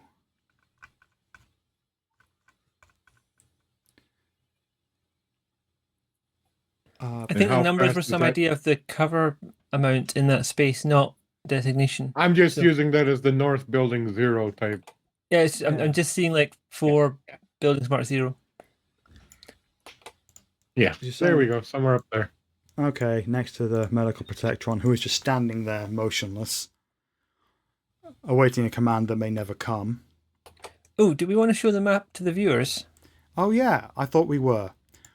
I think the numbers were some idea of the cover amount in that space, not designation. I'm just using that as the north building 0 type. Yeah, I'm just seeing 4 buildings marked 0. Yeah, there we go, somewhere up there. Okay, next to the medical protectron, who is just standing there motionless, awaiting a command that may never come. Oh, do we want to show the map to the viewers? Oh yeah, I thought we were.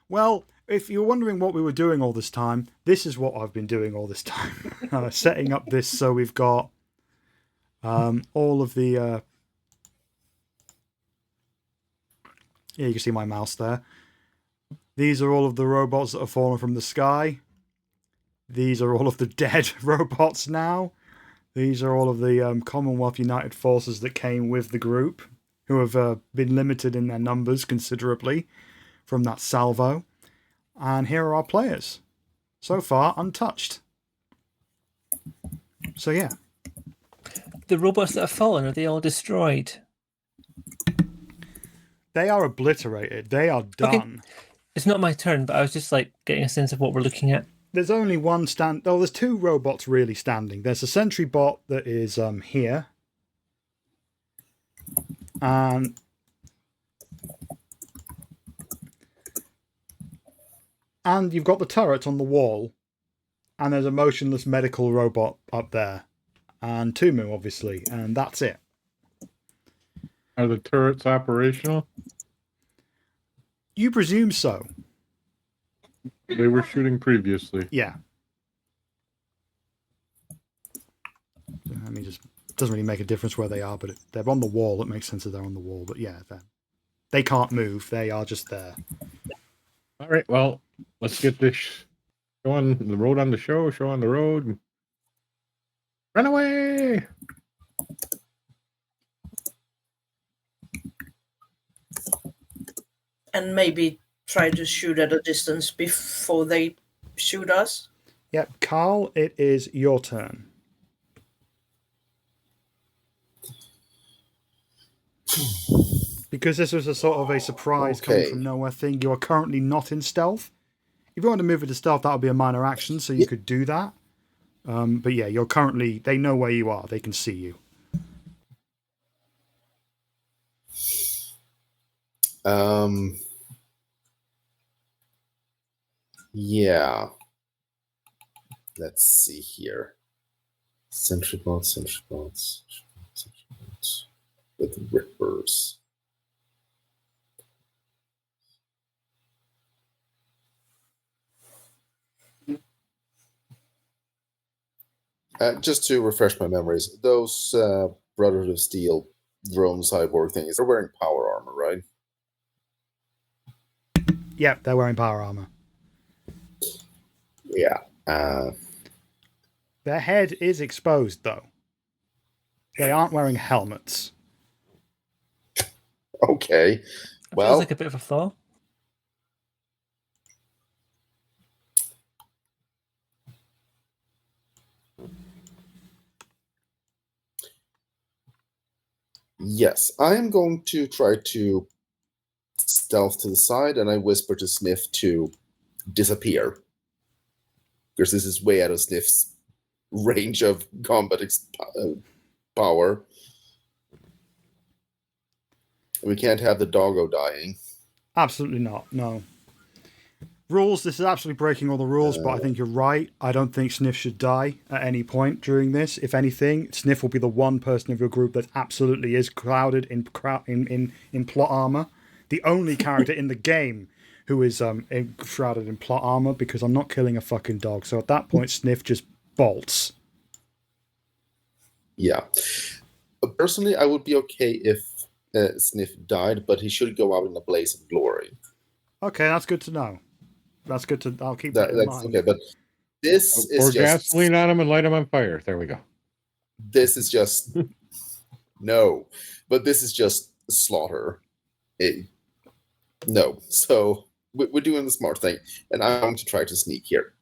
Well, if you're wondering what we were doing all this time, this is what I've been doing all this time. Setting up this so we've got all of the... yeah, you can see my mouse there. These are all of the robots that have fallen from the sky. These are all of the dead robots now. These are all of the Commonwealth United Forces that came with the group, who have been limited in their numbers considerably from that salvo. And here are our players. So far, untouched. So yeah. The robots that have fallen, are they all destroyed? They are obliterated. They are done. Okay. It's not my turn, but I was just getting a sense of what we're looking at. There's only one there's 2 robots really standing. There's a sentry-bot that is here. And you've got the turret on the wall. And there's a motionless medical robot up there. And Tumu, obviously. And that's it. Are the turrets operational? You presume so. They were shooting previously. Yeah. I mean, it doesn't really make a difference where they are, but they're on the wall. It makes sense that they're on the wall. But yeah, they can't move. They are just there. All right, well, let's get this show on the road on the show on the road. Run away! And maybe try to shoot at a distance before they shoot us. Yep, Carl, it is your turn. Because this was a sort of a surprise coming from nowhere thing, you are currently not in stealth. If you want to move into stealth, that would be a minor action, so you could do that. But yeah, you're currently... They know where you are. They can see you. Yeah. Let's see here. Sentry-bots. With rippers. Just to refresh my memories, those Brotherhood of Steel drone cyborg things, they're wearing power armor, right? Yep, they're wearing power armor. Yeah. Their head is exposed, though. They aren't wearing helmets. Okay. Well, feels like a bit of a flaw. Yes, I am going to try to stealth to the side, and I whisper to Sniff to disappear. Because this is way out of Sniff's range of combat power. We can't have the doggo dying. Absolutely not. No. Rules, this is absolutely breaking all the rules, but I think you're right. I don't think Sniff should die at any point during this. If anything, Sniff will be the one person of your group that absolutely is clouded in plot armor. The only character in the game who is shrouded in plot armor, because I'm not killing a fucking dog. So at that point, Sniff just bolts. Yeah. Personally, I would be okay if Sniff died, but he should go out in a blaze of glory. Okay, that's good to know. That's good to... I'll keep that in mind. Okay, but this is Pour just... gasoline on him and light him on fire. There we go. This is just... No. But this is just slaughter. No. So, we're doing the smart thing. And I'm going to try to sneak here.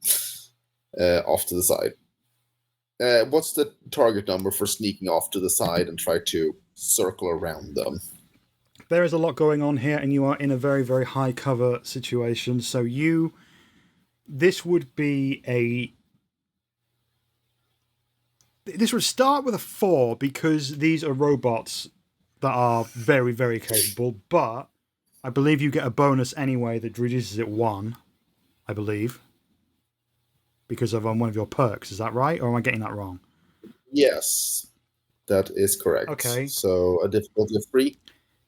Off to the side. What's the target number for sneaking off to the side and try to circle around them? There is a lot going on here, and you are in a very, very high cover situation. So this would be this would start with a 4 because these are robots that are very, very capable. But I believe you get a bonus anyway that reduces it 1. I believe because of one of your perks. Is that right, or am I getting that wrong? Yes, that is correct. Okay. So a difficulty of 3.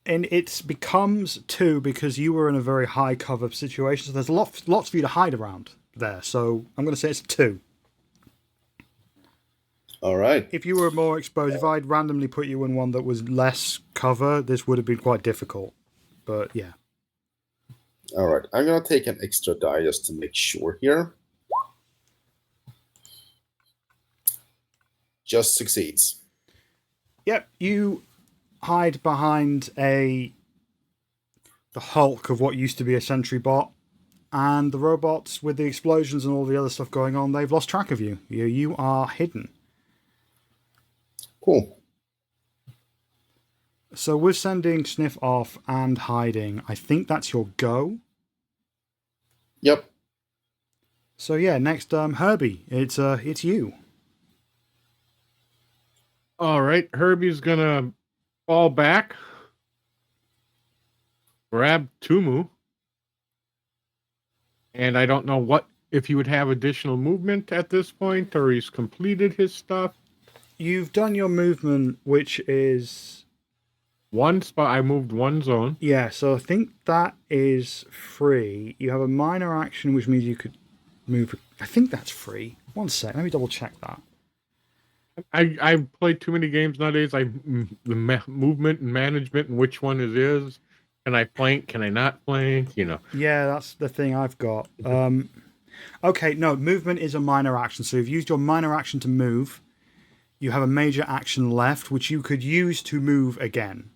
And it becomes 2 because you were in a very high cover situation. So there's lots for you to hide around there. So I'm going to say it's 2. All right. If you were more exposed, if I'd randomly put you in one that was less cover, this would have been quite difficult. But yeah. All right. I'm going to take an extra die just to make sure here. Just succeeds. Yep, you hide behind the hulk of what used to be a sentry-bot, and the robots, with the explosions and all the other stuff going on, they've lost track of you. You are hidden. Cool. So with sending Sniff off and hiding, I think that's your go. Yep. So yeah, next Herbie, it's you. All right, Herbie's gonna fall back, grab Tumu, and I don't know if he would have additional movement at this point, or he's completed his stuff. You've done your movement, which is... One spot, I moved one zone. Yeah, so I think that is free. You have a minor action, which means you could move... I think that's free. One sec, let me double check that. I play too many games nowadays. The movement and management and which one it is. Can I flank? Can I not flank? You know. Yeah, that's the thing I've got. Okay, no, movement is a minor action. So you've used your minor action to move. You have a major action left, which you could use to move again.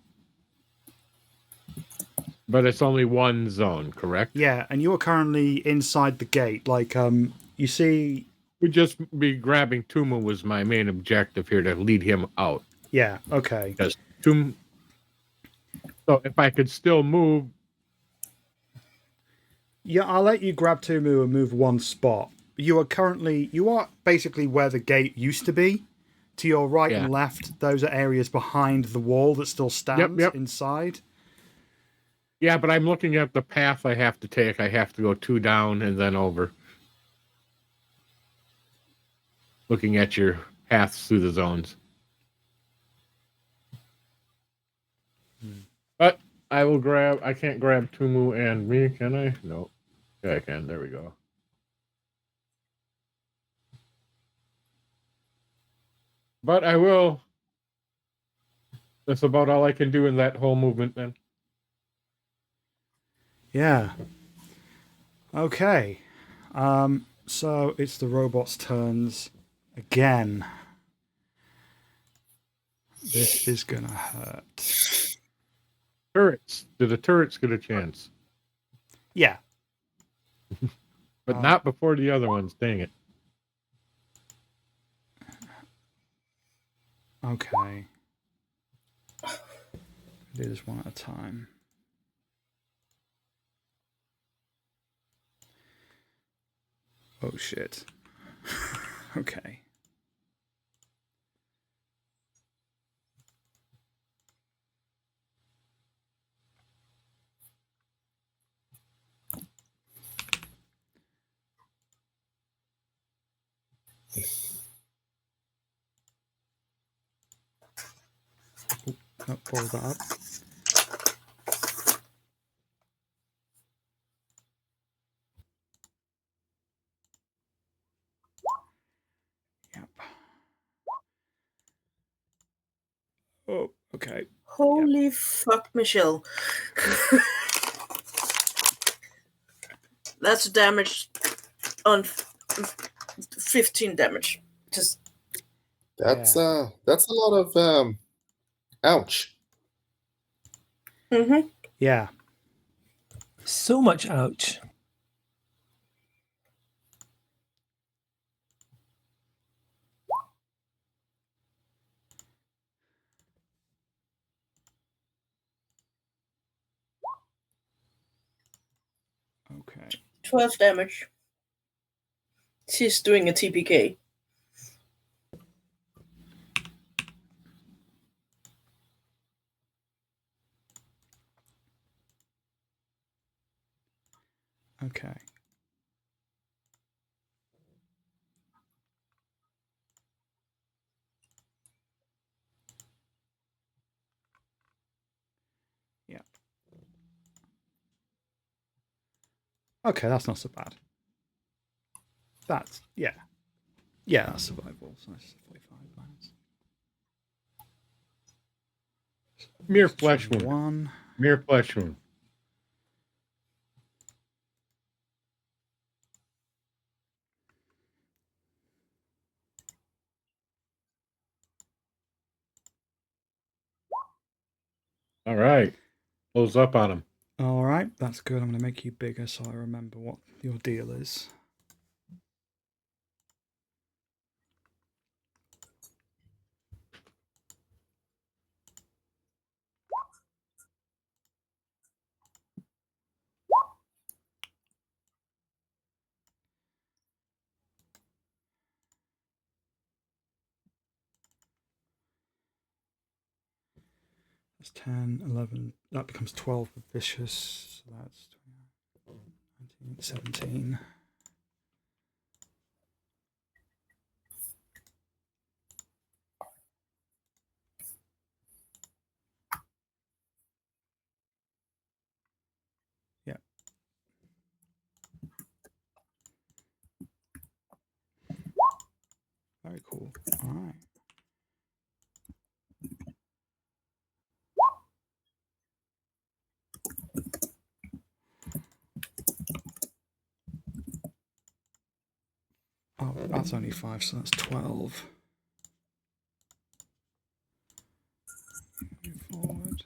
But it's only one zone, correct? Yeah, and you are currently inside the gate. Like, you see... Would just be grabbing Tumu was my main objective here, to lead him out. Yeah, okay. Because Tumu... So if I could still move... Yeah, I'll let you grab Tumu and move one spot. You are basically where the gate used to be. To your right and left, those are areas behind the wall that still stands inside. Yeah, but I'm looking at the path I have to take. I have to go 2 down and then over. Looking at your paths through the zones. But I will grab... I can't grab Tumu and me, can I? No. Yeah, I can. There we go. But I will... That's about all I can do in that whole movement then. Yeah. Okay. So it's the robots' turns again. This is gonna hurt. Turrets. Do the turrets get a chance? Yeah. But not before the other ones, dang it. Okay. Do this one at a time. Oh shit. Okay. Pull that up. Yep. Oh, okay. Holy fuck, Michelle. That's damage on 15 damage. Just That's a lot of ouch. mm-hmm. Yeah. So much ouch. Okay. 12 damage. She's doing a TPK. Okay. Yeah. Okay, that's not so bad. That's, yeah. Yeah, that's survivable. So that's 45 minus. Mere flesh wound. 1. Mere flesh wound. All right. Close up on him. All right, that's good. I'm going to make you bigger so I remember what your deal is. That's 10, 11. That becomes 12 with vicious. So that's 19, 17. Yeah. Very cool. All right. Oh, that's only 5, so that's 12. Move forward.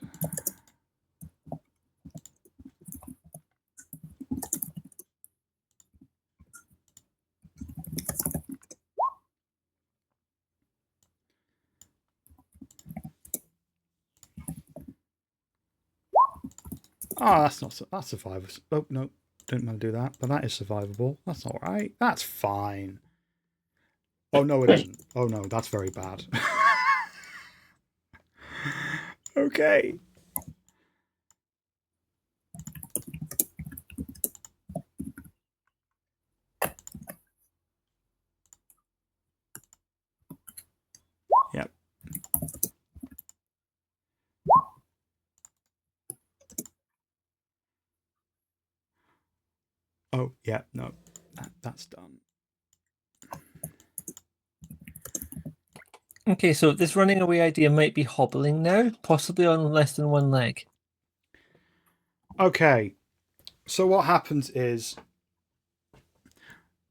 Oh, that's not that's survivable. Oh no, don't want to do that. But that is survivable. That's all right. That's fine. Oh no, it isn't. Oh no, that's very bad. Okay. Yep. Oh yeah, no, that's done. Okay, so this running away idea might be hobbling now, possibly on less than one leg. Okay, so what happens is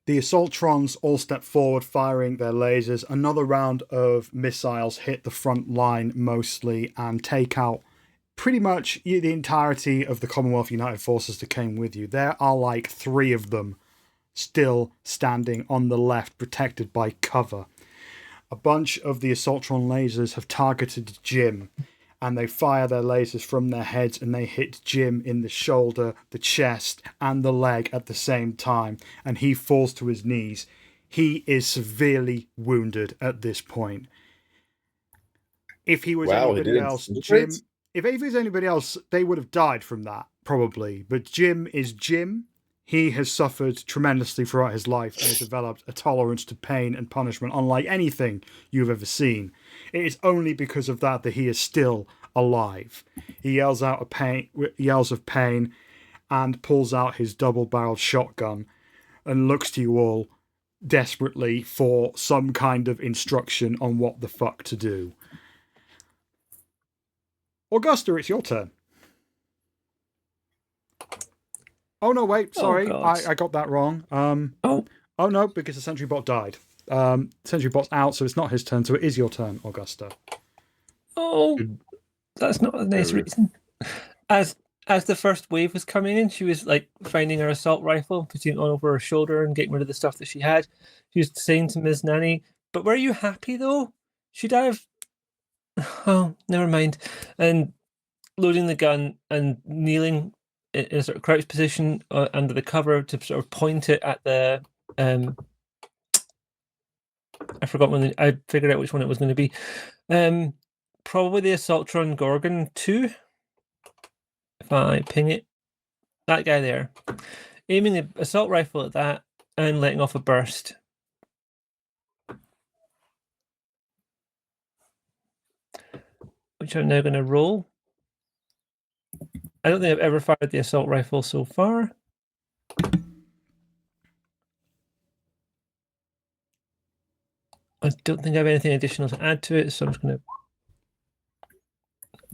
the assaultrons all step forward, firing their lasers. Another round of missiles hit the front line mostly and take out pretty much the entirety of the Commonwealth United Forces that came with you. There are like 3 of them still standing on the left, protected by cover. A bunch of the assaultron lasers have targeted Jim, and they fire their lasers from their heads and they hit Jim in the shoulder, the chest, and the leg at the same time, and he falls to his knees. He is severely wounded at this point. If he was anybody else, Jim, if he was anybody else, they would have died from that, probably. But Jim is Jim. he has suffered tremendously throughout his life and has developed a tolerance to pain and punishment unlike anything you've ever seen. It is only because of that he is still alive. He yells of pain and pulls out his double-barreled shotgun and looks to you all desperately for some kind of instruction on what the fuck to do. Augusta, it's your turn. Oh, no, wait, sorry. I got that wrong. Oh, no, because the sentry-bot died. Sentry-bot's out, so it's not his turn, so it is your turn, Augusta. Oh, that's not a nice reason. As the first wave was coming in, she was like finding her assault rifle, putting it on over her shoulder and getting rid of the stuff that she had. She was saying to Ms. Nanny, "But were you happy, though? Should I have..." Oh, never mind. And loading the gun and kneeling in a sort of crouched position under the cover to sort of point it at the... I forgot when I figured out which one it was going to be. Probably the Assaultron Gorgon 2. If I ping it. That guy there. Aiming the assault rifle at that and letting off a burst. Which I'm now going to roll. I don't think I've ever fired the assault rifle so far. I don't think I have anything additional to add to it, so I'm just going to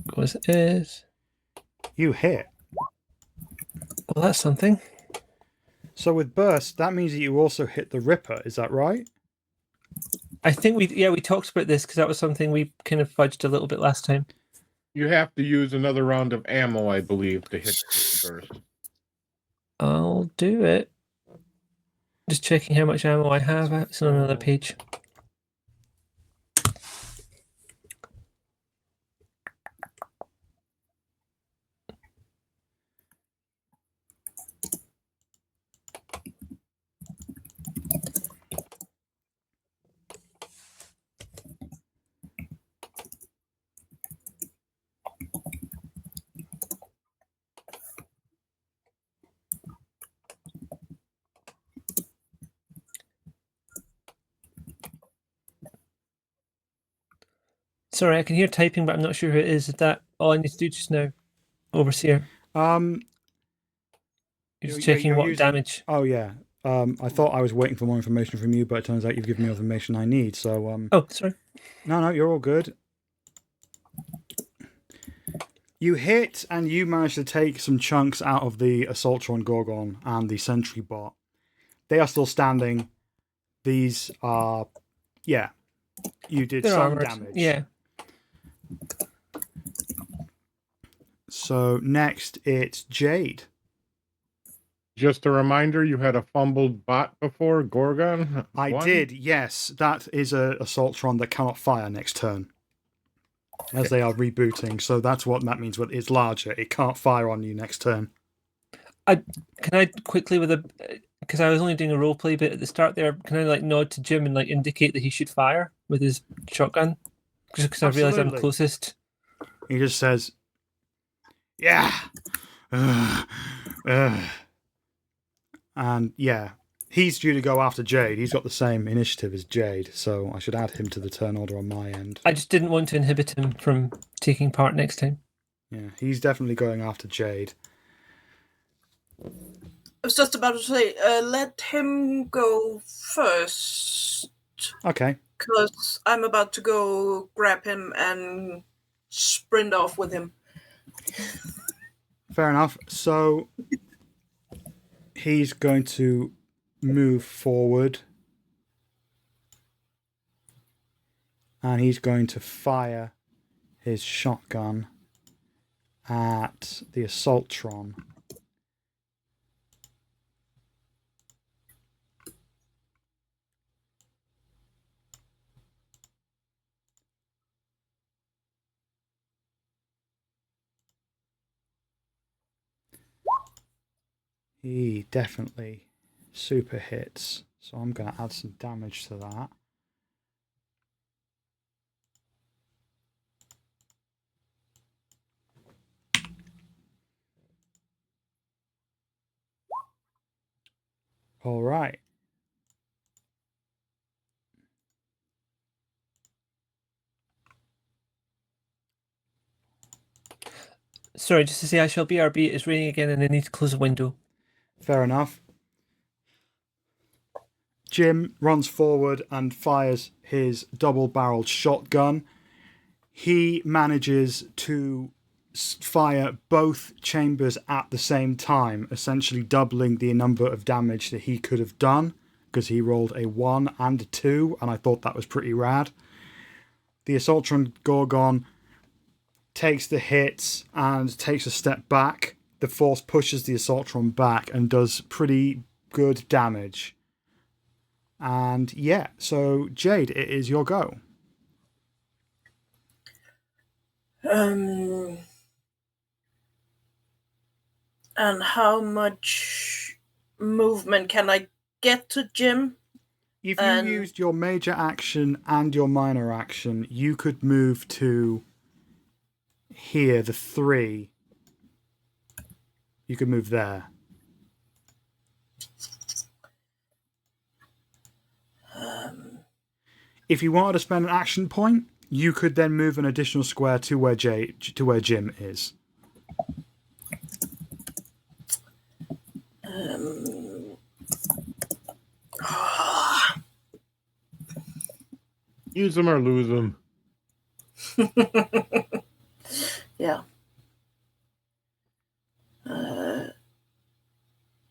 go as it is. You hit. Well, that's something. So with burst, that means that you also hit the Ripper, is that right? I think we talked about this because that was something we kind of fudged a little bit last time. You have to use another round of ammo, I believe, to hit first. I'll do it. Just checking how much ammo I have. It's on another page. Sorry, I can hear typing, but I'm not sure who it is. Is that all I need to do just now? Overseer. Just checking what damage. Oh, yeah. I thought I was waiting for more information from you, but it turns out you've given me all the information I need, so... Oh, sorry. No, you're all good. You hit, and you managed to take some chunks out of the Assaultron Gorgon and the sentry-bot. They are still standing. These are... Yeah. You did They're some armored. damage. Yeah. So next, it's Jade. Just a reminder, you had a fumbled bot before, Gorgon? I did, yes. That is a Assaultron that cannot fire next turn. As they are rebooting, so that's what that means. It's larger. It can't fire on you next turn. Can I quickly because I was only doing a roleplay bit at the start there, can I nod to Jim and indicate that he should fire with his shotgun? Because I realised I'm closest. He just says, yeah. And yeah, he's due to go after Jade. He's got the same initiative as Jade, so I should add him to the turn order on my end. I just didn't want to inhibit him from taking part next time. Yeah, he's definitely going after Jade. I was just about to say, let him go first. Okay. Because I'm about to go grab him and sprint off with him. Fair enough. So he's going to move forward. And he's going to fire his shotgun at the Assaultron. He definitely super hits, so I'm going to add some damage to that. All right. Sorry, just to say I shall BRB. It's raining again and I need to close a window. Fair enough. Jim runs forward and fires his double-barreled shotgun. He manages to fire both chambers at the same time, essentially doubling the number of damage that he could have done, because he rolled a 1 and a 2, and I thought that was pretty rad. The Assaultron Gorgon takes the hits and takes a step back. The force pushes the Assaultron back and does pretty good damage. And yeah, so Jade, it is your go. And how much movement can I get to Jim? If you used your major action and your minor action, you could move to here, the 3. You could move there. If you wanted to spend an action point, you could then move an additional square to where Jim is. Use them or lose them. Yeah.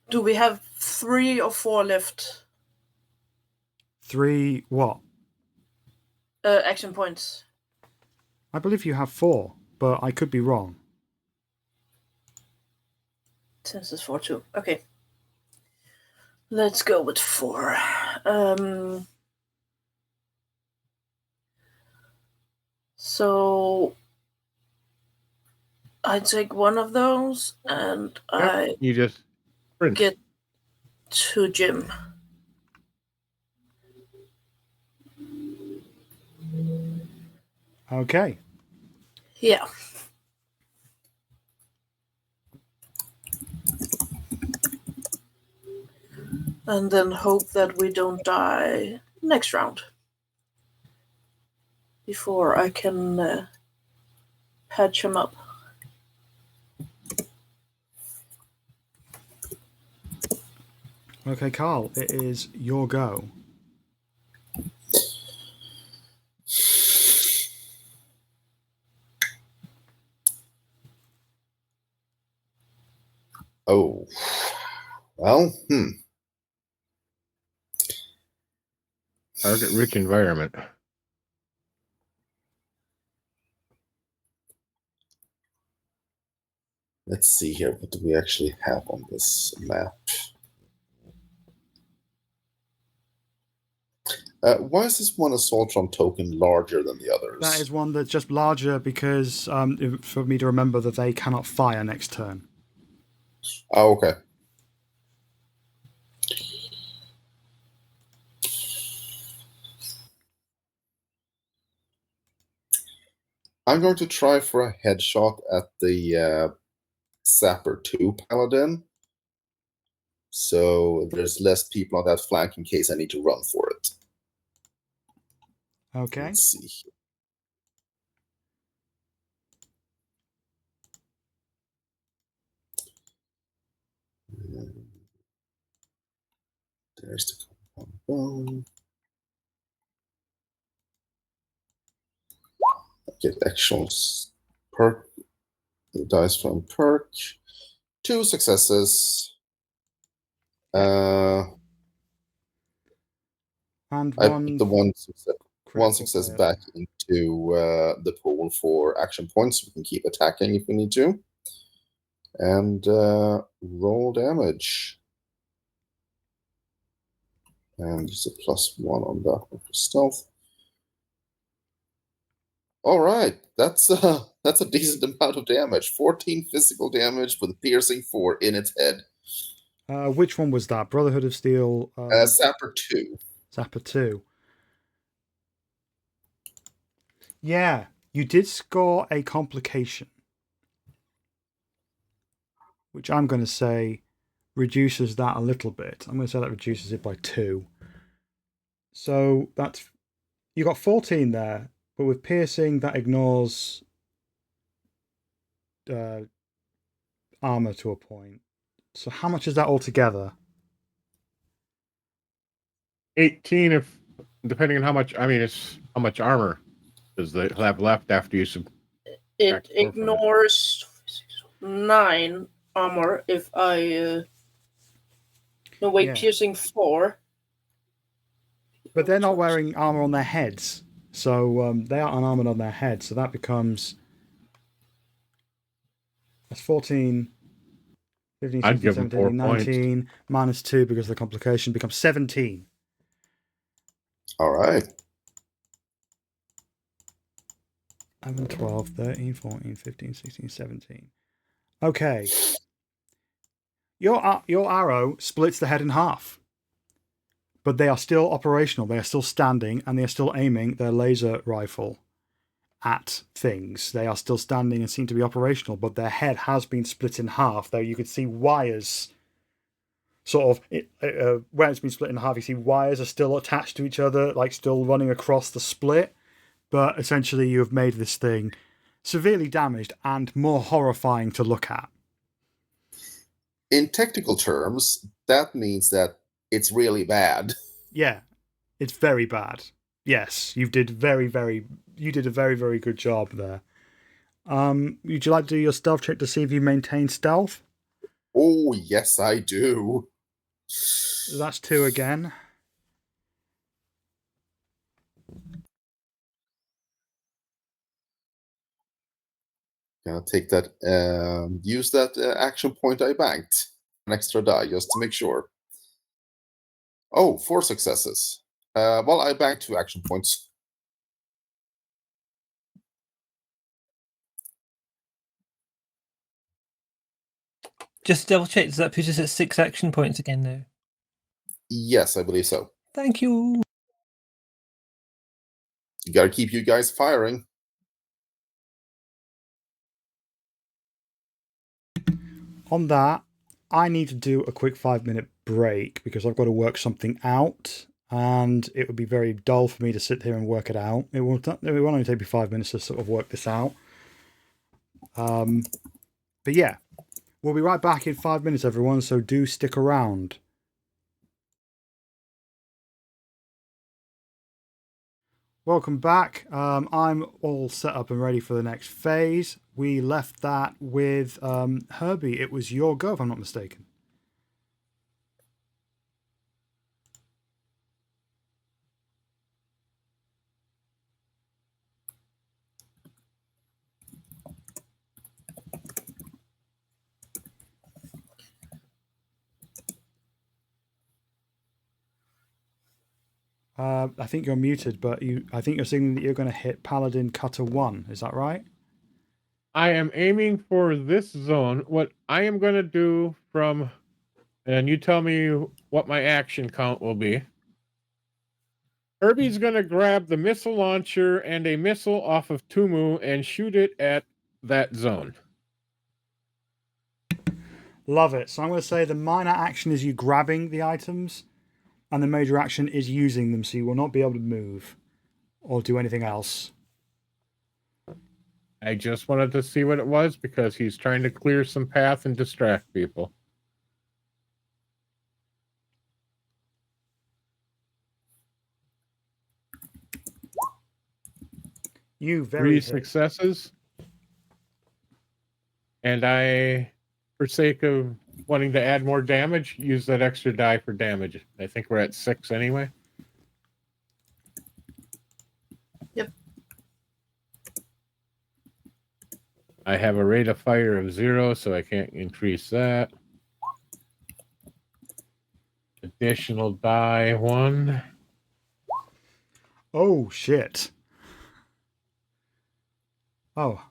Do we have 3 or 4 left? 3 what? Action points. I believe you have 4, but I could be wrong. Since it's 4 too. Okay. Let's go with 4. So I take one of those and I You just sprint. get to Jim. Okay. Yeah. And then hope that we don't die next round. Before I can patch him up. Okay, Carl, it is your go. Oh. Well, Target rich environment. Let's see here. What do we actually have on this map? Why is this one Assaultron token larger than the others? That is one that's just larger because for me to remember that they cannot fire next turn. Oh, okay. I'm going to try for a headshot at the Sapper 2 Paladin. So there's less people on that flank in case I need to run for it. Okay. Let's see. There's the compound bone. Get actual perk. The dice from perk. 2 successes. And I one, put the one success fail. back into the pool for action points. We can keep attacking if we need to. And roll damage. And there's a +1 on that one for stealth. All right, that's a decent amount of damage. 14 physical damage with piercing 4 in its head. Which one was that? Brotherhood of Steel? Sapper 2. Sapper 2. Yeah, you did score a complication. Which I'm going to say reduces that a little bit. I'm going to say that reduces it by 2. So that's... You got 14 there, but with piercing, that ignores armor to a point. So how much is that altogether? 18, if depending on how much. I mean, it's how much armor does they have left after you It ignores 9 armor if I. No, wait, Yeah. piercing 4. But they're not wearing armor on their heads. So they are unarmored on their heads. So that becomes... That's 14, 15, I'd 16, give them 17, 4 19, points. minus 2 because of the complication, becomes 17. All right. 11, 12, 13, 14, 15, 16, 17. Okay. Your arrow splits the head in half. But they are still operational. They are still standing, and they are still aiming their laser rifle at things. They are still standing and seem to be operational, but their head has been split in half. Though you could see wires, sort of, where it's been split in half, you see wires are still attached to each other, like still running across the split. But essentially, you have made this thing severely damaged and more horrifying to look at. In technical terms, that means that it's really bad. Yeah, it's very bad. Yes, you did a very, very good job there. Would you like to do your stealth check to see if you maintain stealth? Oh, yes, I do. That's 2 again. Gonna take that, use that action point I banked. An extra die, just to make sure. Oh, 4 successes. Well, I banked 2 action points. Just double check, does that put us at 6 action points again now? Yes, I believe so. Thank you. You gotta keep you guys firing. On that, I need to do a quick 5-minute break because I've got to work something out, and it would be very dull for me to sit here and work it out. It will only take me 5 minutes to sort of work this out. But yeah, we'll be right back in 5 minutes, everyone, so do stick around. Welcome back. I'm all set up and ready for the next phase. We left that with Herbie. It was your go, if I'm not mistaken. I think you're muted, but I think you're saying that you're going to hit Paladin Cutter 1. Is that right? I am aiming for this zone. What I am going to do from, and you tell me what my action count will be. Herbie's going to grab the missile launcher and a missile off of Tumu and shoot it at that zone. Love it. So I'm going to say the minor action is you grabbing the items, and the major action is using them, so you will not be able to move or do anything else. I just wanted to see what it was because he's trying to clear some path and distract people. You very 3 successes. And I, for sake of wanting to add more damage, use that extra die for damage. I think we're at 6 anyway. Yep. I have a rate of fire of 0, so I can't increase that. Additional die 1. Oh, shit. Oh.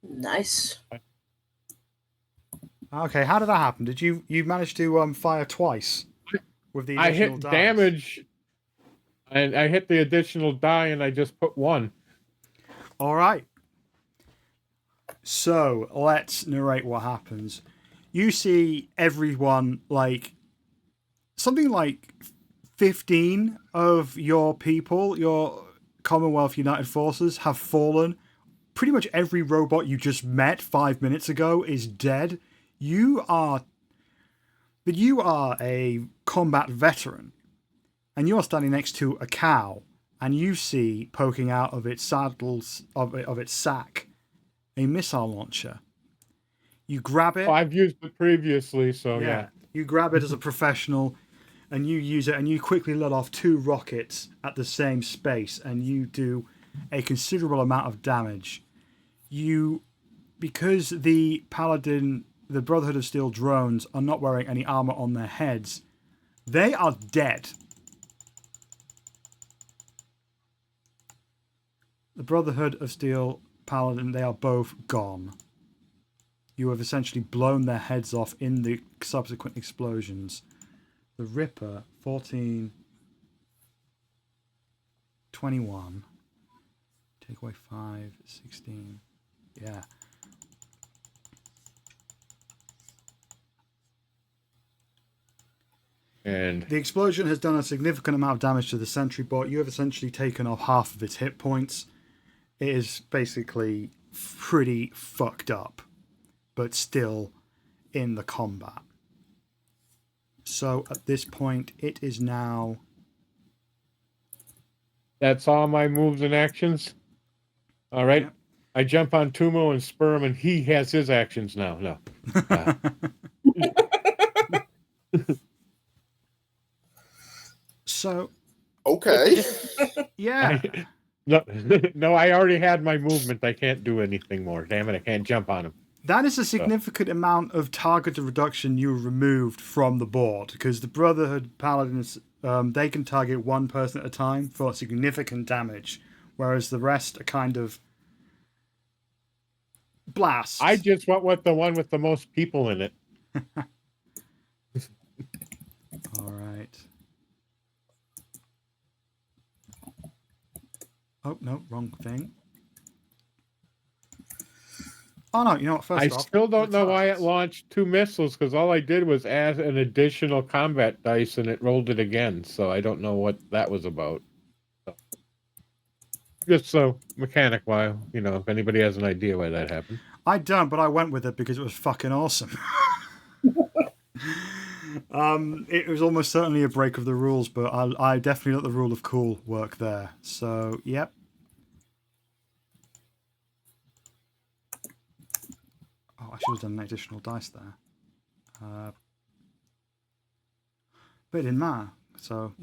Nice. Okay, how did that happen? Did you manage to fire twice with the I additional hit dice? damage, and I hit the additional die, and I just put 1. All right. So let's narrate what happens. you see everyone, like, something like 15 of your people, your Commonwealth United Forces, have fallen. Pretty much every robot you just met 5 minutes ago is dead. You are a combat veteran, and you are standing next to a cow, and you see poking out of its saddles of its sack a missile launcher. You grab it. I've used it previously, so yeah. You grab it as a professional, and you use it, and you quickly let off 2 rockets at the same space, and you do a considerable amount of damage. Because the Brotherhood of Steel drones are not wearing any armor on their heads, they are dead. The Brotherhood of Steel Paladin, they are both gone. You have essentially blown their heads off in the subsequent explosions. The Ripper, 14, 21. Take away 5, 16. Yeah. And the explosion has done a significant amount of damage to the sentry-bot. You have essentially taken off half of its hit points. It is basically pretty fucked up, but still in the combat. So at this point, it is now... That's all my moves and actions? All right. Yep. I jump on Tumo and spur him, and he has his actions now. No. So... Okay. Yeah. No, I already had my movement. I can't do anything more. Damn it, I can't jump on him. That is a significant amount of targeted reduction you removed from the board, because the Brotherhood Paladins, they can target one person at a time for significant damage, whereas the rest are kind of blasts. I just went with the one with the most people in it. All right. Oh, no, wrong thing. Oh, no, you know what? First off, I still don't know why it launched 2 missiles, because all I did was add an additional combat dice, and it rolled it again, so I don't know what that was about. So, just so, mechanic-wise, if anybody has an idea why that happened. I don't, but I went with it because it was fucking awesome. It was almost certainly a break of the rules, but I definitely let the rule of cool work there. So, yep. Oh, I should have done an additional dice there. But it didn't matter. So,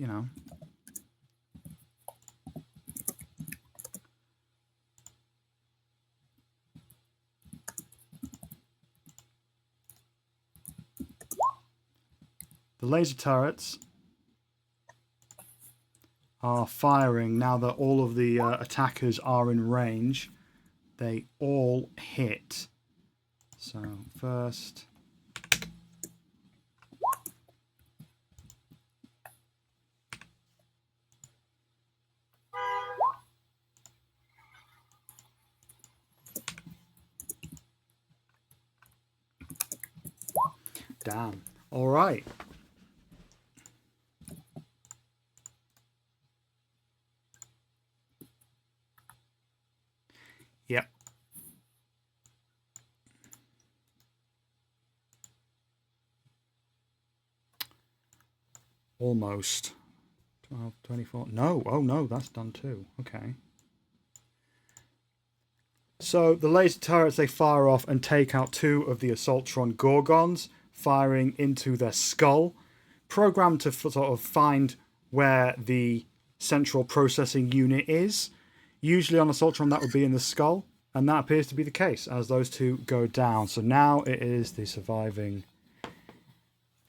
The laser turrets are firing now that all of the attackers are in range. They all hit. So first... Damn. All right. Yep. Almost. 12, 24. No. Oh, no, that's done too. Okay. So the laser turrets, they fire off and take out 2 of the assaultron gorgons, firing into their skull, programmed to sort of find where the central processing unit is. Usually on assaultron that would be in the skull, and that appears to be the case as those 2 go down. So now it is the surviving...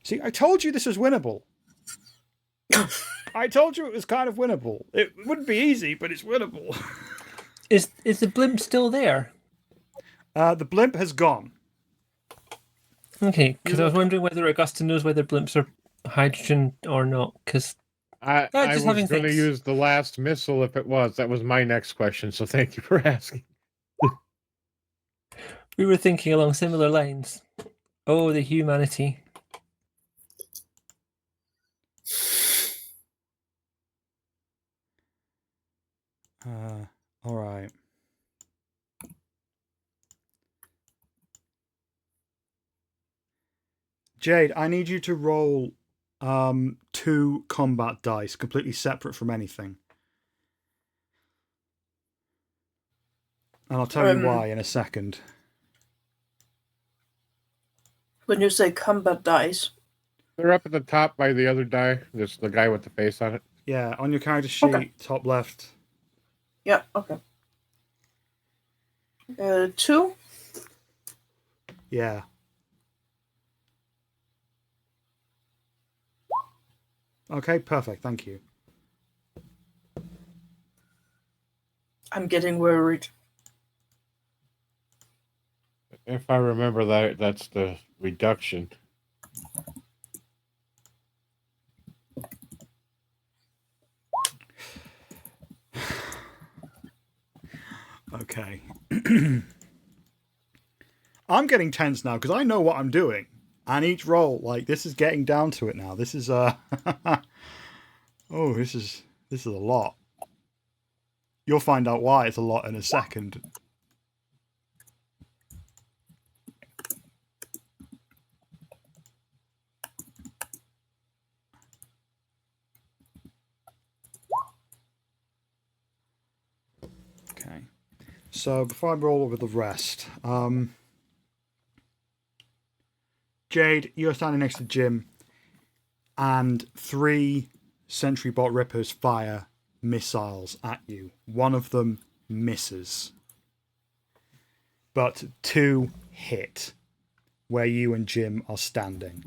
See, I told you this was winnable. I told you it was kind of winnable. It wouldn't be easy, but it's winnable. Is the blimp still there? The blimp has gone. Okay, because I was wondering whether Augusta knows whether blimps are hydrogen or not, because... I was going to use the last missile if it was. That was my next question, so thank you for asking. We were thinking along similar lines. Oh, the humanity. All right. Jade, I need you to roll 2 combat dice, completely separate from anything. And I'll tell you why in a second. When you say combat dice. They're up at the top by the other die. There's the guy with the face on it. Yeah, on your character sheet, Okay. top left. Yeah, okay. 2? Yeah. Okay, perfect. Thank you. I'm getting worried. If I remember that, that's the reduction. Okay. I'm getting tense now because I know what I'm doing. And each roll, like, this is getting down to it now. This is oh, this is a lot. You'll find out why it's a lot in a second. Okay. So before I roll over the rest, Jade, you're standing next to Jim, and 3 sentry-bot rippers fire missiles at you. One of them misses, but 2 hit where you and Jim are standing.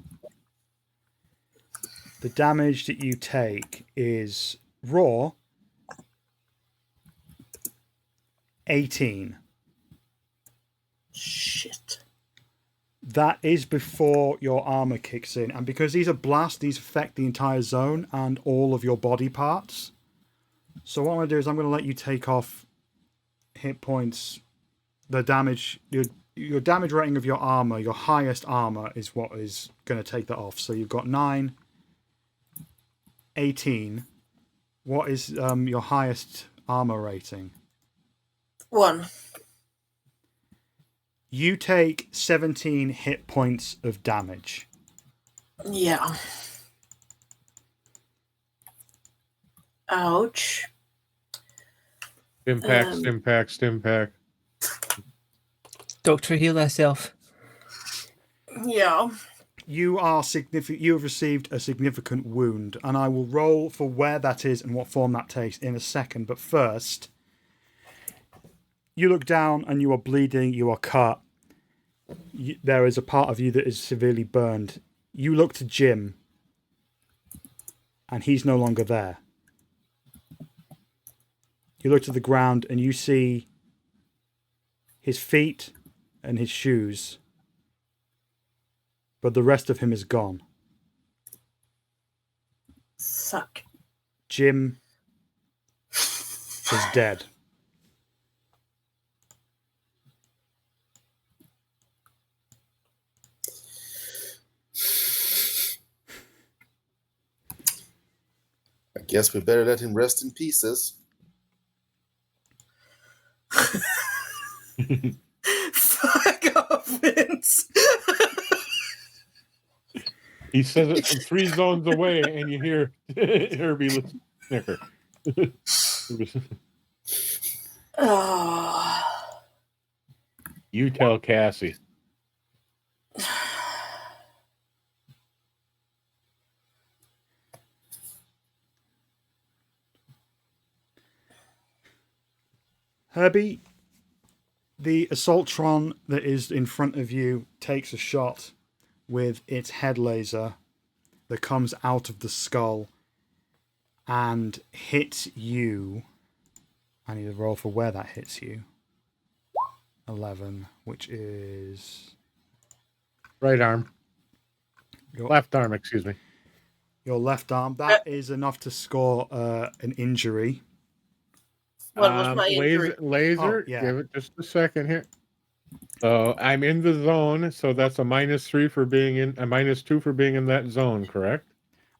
The damage that you take is raw 18. Shit. That is before your armor kicks in, and because these are blasts, these affect the entire zone and all of your body parts. So what I'm going to do is I'm going to let you take off hit points. The damage, your damage rating of your armor, your highest armor is what is going to take that off. So you've got 9, 18. What is your highest armor rating? 1. You take 17 hit points of damage. Yeah. Ouch. Stimpack. Doctor, heal thyself. Yeah. You are significant. You have received a significant wound, and I will roll for where that is and what form that takes in a second. But first, you look down and you are bleeding. You are cut. There is a part of you that is severely burned. You look to Jim, and he's no longer there. You look to the ground and you see his feet and his shoes, but the rest of him is gone. Suck. Jim is dead. I guess we better let him rest in pieces. Fuck off, Vince. He says it from 3 zones away, and you hear Herbie snicker. Oh. You tell Cassie. Herbie, the assaultron that is in front of you takes a shot with its head laser that comes out of the skull and hits you. I need to roll for where that hits you. 11, which is Right arm. your Left arm, excuse me. your left arm. That is enough to score an injury. What was my injury? Laser, Oh, yeah. give it just a second here. So I'm in the zone, so that's a -3 for being in, a -2 for being in that zone, correct?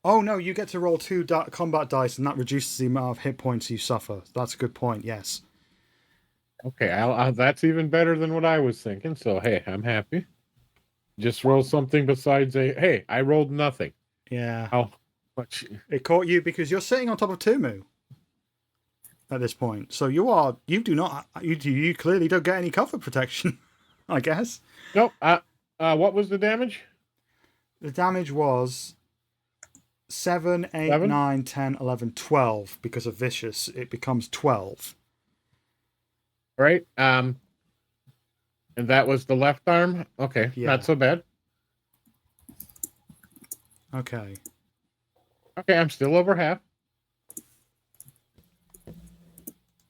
Oh no, you get to roll 2 combat dice, and that reduces the amount of hit points you suffer. That's a good point. Yes. Okay, that's even better than what I was thinking. So hey, I'm happy. Just roll something besides a. Hey, I rolled nothing. Yeah. How much? It caught you because you're sitting on top of Tumu at this point. So you clearly don't get any cover protection, I guess. Nope. What was the damage? The damage was 7, 8, 7? 9, 10, 11, 12. Because of Vicious, it becomes 12. Right. And that was the left arm. Okay, Yeah. not so bad. Okay. Okay, I'm still over half.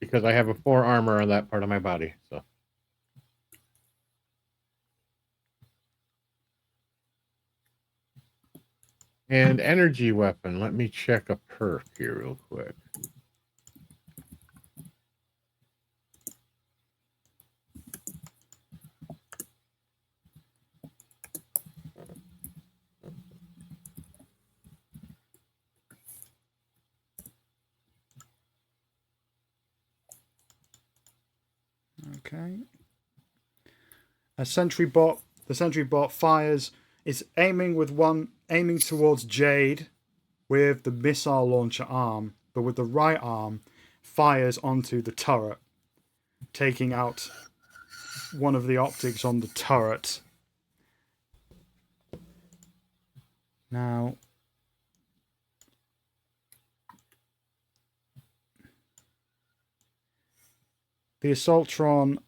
Because I have a 4 armor on that part of my body, so. And energy weapon. Let me check a perk here real quick. Okay. The sentry bot fires. It's aiming towards Jade with the missile launcher arm, but with the right arm fires onto the turret, taking out one of the optics on the turret. Now, the assaultron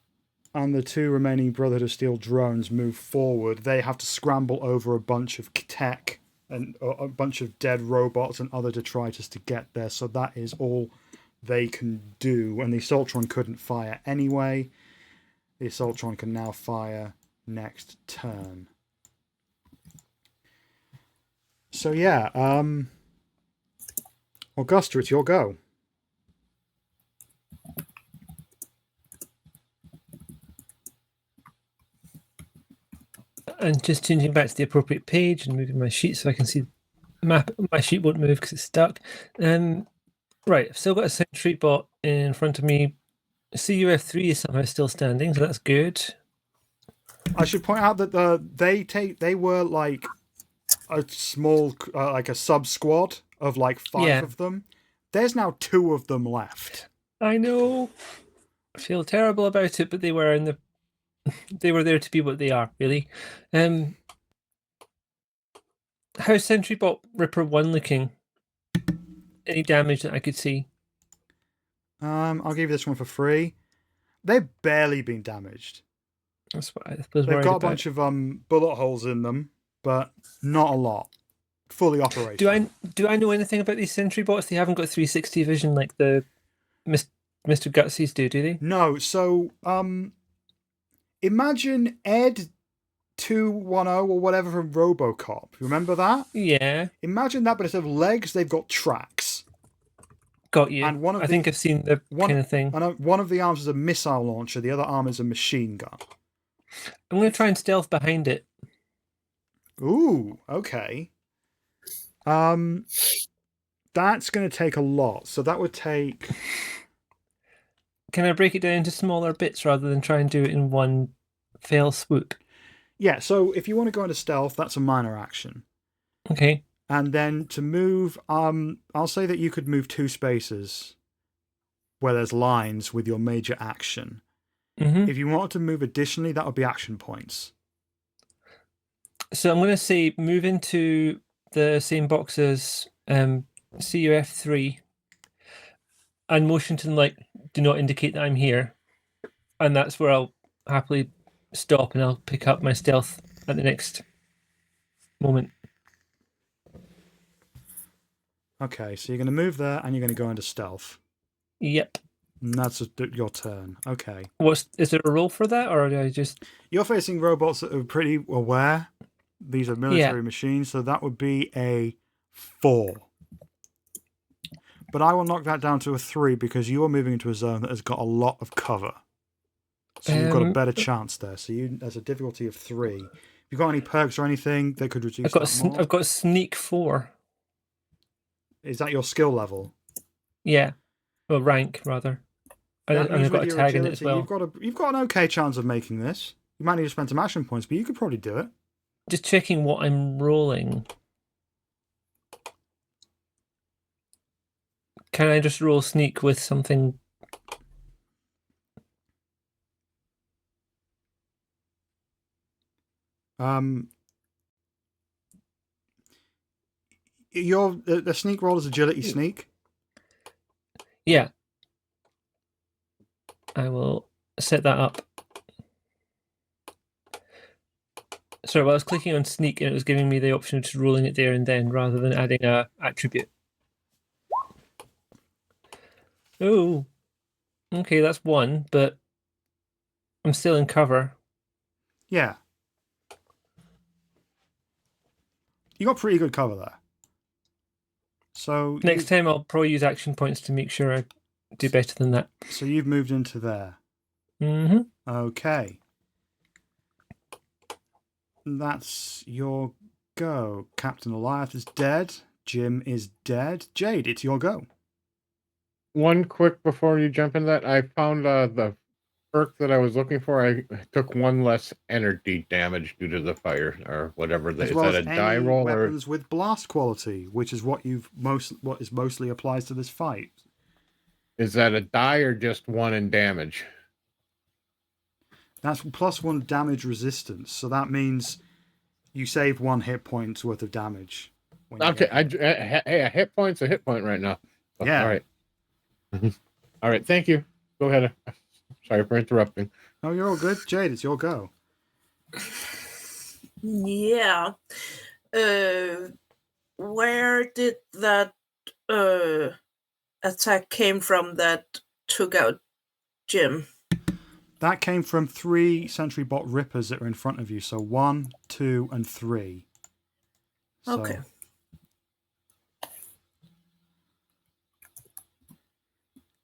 and the 2 remaining Brotherhood of Steel drones move forward. They have to scramble over a bunch of tech and a bunch of dead robots and other detritus to get there. So that is all they can do. And the assaultron couldn't fire anyway. The assaultron can now fire next turn. So yeah, Augusta, it's your go. And just changing back to the appropriate page and moving my sheet so I can see the map. My sheet won't move because it's stuck. Right, I've still got a sentry bot in front of me. CUF3 is somehow still standing, so that's good. I should point out that they were like a small, like a sub squad of like 5 of them. There's now 2 of them left. I know. I feel terrible about it, but they were there to be what they are, really. How's Sentry Bot Ripper 1 looking? Any damage that I could see? I'll give you this one for free. They've barely been damaged. That's what I was They've worried got a about. bunch of bullet holes in them, but not a lot. Fully operational. Do I know anything about these Sentry Bots? They haven't got 360 vision like the Mr. Gutsies do they? No. So, imagine Ed 210 or whatever from RoboCop. Remember that? Yeah. Imagine that, but instead of legs, they've got tracks. Got you. And I think I've seen the kind of thing. And one of the arms is a missile launcher. The other arm is a machine gun. I'm going to try and stealth behind it. Ooh, okay. That's going to take a lot. So that would take... Can I break it down into smaller bits rather than try and do it in one fell swoop? Yeah, so if you want to go into stealth, that's a minor action. Okay. And then to move, I'll say that you could move 2 spaces where there's lines with your major action. Mm-hmm. If you wanted to move additionally, that would be action points. So I'm going to say move into the same box as CUF3 and motion to them, like, do not indicate that I'm here. And that's where I'll happily stop and I'll pick up my stealth at the next moment. Okay, so you're going to move there and you're going to go into stealth. Yep. And that's your turn. Okay. Is there a roll for that, or do I just... You're facing robots that are pretty aware. These are military machines, so that would be a 4. But I will knock that down to a 3 because you are moving into a zone that has got a lot of cover. So you've got a Um, better chance there. So there's a difficulty of 3. Have you got any perks or anything that could reduce I've got that more? I've got sneak 4. Is that your skill level? Yeah, well, rank rather. That And means I've got with a your tag in it as agility, well. you've got an okay chance of making this. You might need to spend some action points, but you could probably do it. Just checking what I'm rolling. Can I just roll sneak with something? The sneak roll is agility sneak. Yeah. I will set that up. Sorry, well, I was clicking on sneak and it was giving me the option of just rolling it there and then rather than adding a attribute. Oh, okay, that's 1, but I'm still in cover. Yeah. You got pretty good cover there. So Next time I'll probably use action points to make sure I do better than that. So you've moved into there. Mm-hmm. Okay. That's your go. Captain Goliath is dead. Jim is dead. Jade, it's your go. One quick before you jump in that, I found the perk that I was looking for. I took 1 less energy damage due to the fire or whatever. As Is well that as a die any roll or weapons with blast quality, which is what is mostly applies to this fight. is that a die or just 1 in damage? That's +1 damage resistance, so that means you save 1 hit point's worth of damage. Okay, hey, a hit point's a hit point right now. Yeah. All right. All right, thank you. Go ahead. Sorry for interrupting. No, you're all good. Jade, it's your go. Yeah. Where did that attack came from that took out Jim? That came from 3 sentry-bot rippers that are in front of you. So 1, 2, and 3. So, Okay.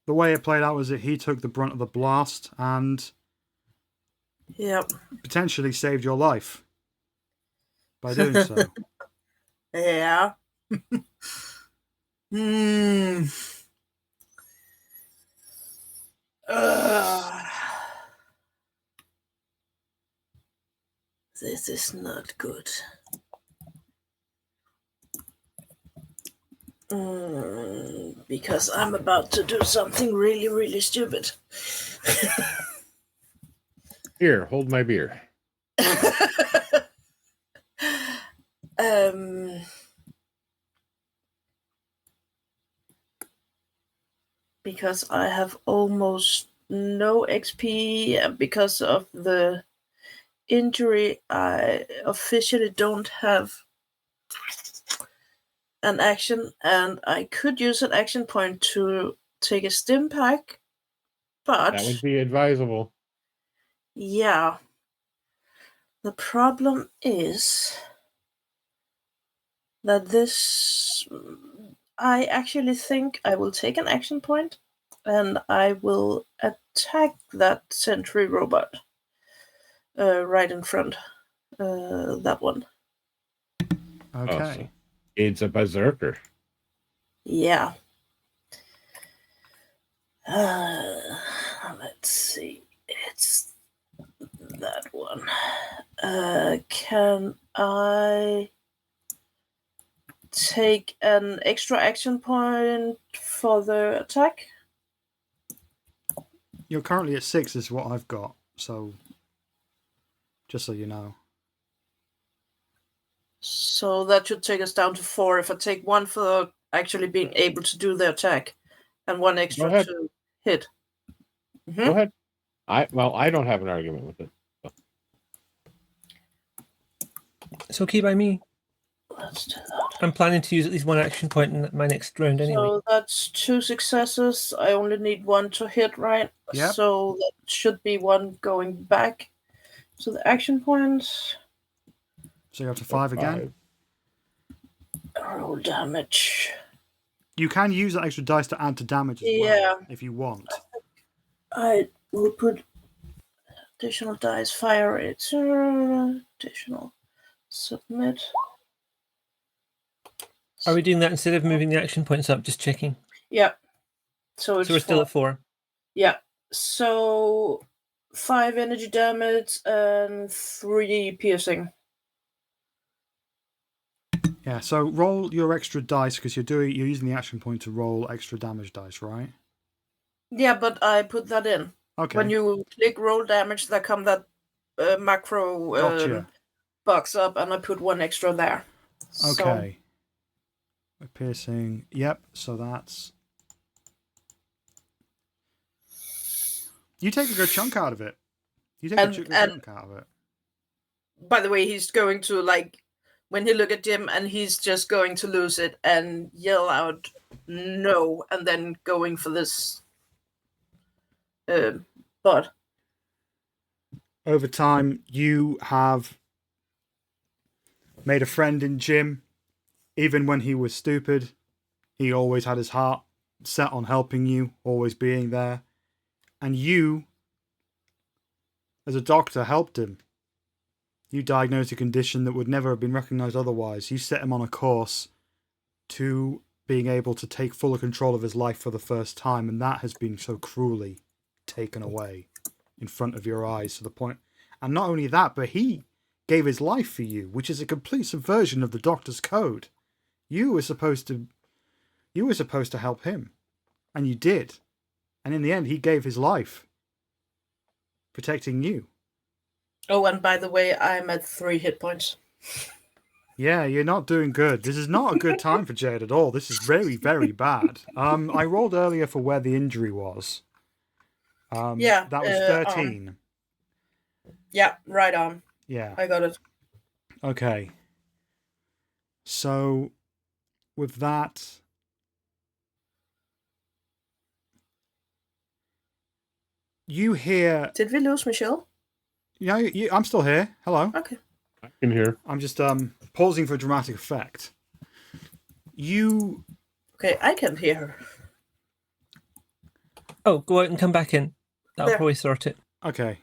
the way it played out was that he took the brunt of the blast and Yep. potentially saved your life by doing so. Yeah. This is not good. Because I'm about to do something really, really stupid. Here, hold my beer. Because I have almost no XP, and because of the injury, I officially don't have an action, and I could use an action point to take a stim pack, but That would be advisable. yeah, the problem is that I actually think I will take an action point and I will attack that sentry robot right in front. That one. Okay. Awesome. It's a berserker. Yeah. Let's see. It's that one. Can I take an extra action point for the attack? You're currently at 6 is what I've got. So, just so you know. So that should take us down to 4 if I take 1 for actually being able to do the attack and 1 extra to hit. Mm-hmm. Go ahead. I don't have an argument with it. It's okay by me. Let's do that. I'm planning to use at least 1 action point in my next round anyway. So that's 2 successes. I only need 1 to hit, right? Yep. So that should be 1 going back. So the action points. So you're up to 5 again. Roll damage. You can use that extra dice to add to damage as well, if you want. I will put Additional dice, fire rate. Additional. Submit. Are we doing that instead of moving the action points up? Just checking. Yeah. So it's So we're still at 4. Yeah. So 5 energy damage and 3 piercing. Yeah, so roll your extra dice because you're using the action point to roll extra damage dice, right? Yeah, but I put that in. Okay. When you click roll damage, there come that macro Gotcha. box up, and I put 1 extra there. Okay. Piercing. Yep, so that's... You take a good chunk out of it. You take a good chunk out of it. By the way, he's going to, like, when he look at Jim, and he's just going to lose it and yell out, no, and then going for this bot. Over time, you have made a friend in Jim. Even when he was stupid, he always had his heart set on helping you, always being there. And you, as a doctor, helped him. You diagnosed a condition that would never have been recognized otherwise. You set him on a course to being able to take fuller control of his life for the first time, and that has been so cruelly taken away in front of your eyes to the point. And not only that, but he gave his life for you, which is a complete subversion of the doctor's code. You were supposed to help him, and you did. And in the end, he gave his life, protecting you. Oh, and by the way, I'm at 3 hit points. Yeah, you're not doing good. This is not a good time for Jade at all. This is very, very bad. I rolled earlier for where the injury was. Yeah. That was 13. Yeah, right on. Yeah. I got it. Okay. So, with that... You hear... Did we lose Michelle? Yeah, I'm still here. Hello. Okay. I can hear. I'm just pausing for dramatic effect. You... Okay, I can hear her. Oh, go out and come back in. That'll There. probably sort it. Okay.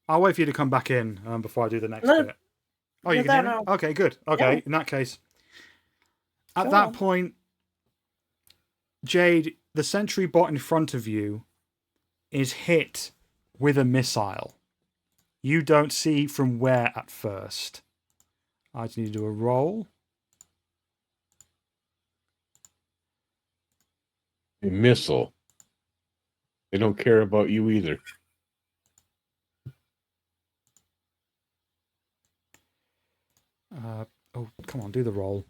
I'll wait for you to come back in before I do the next No. bit. Oh, you You're can hear there me? now. Okay, good. Okay, Yeah. in that case. At Go that on. point, Jade, the sentry bot in front of you is hit with a missile. You don't see from where at first. I just need to do a roll. A missile. They don't care about you either. Oh, come on, do the roll.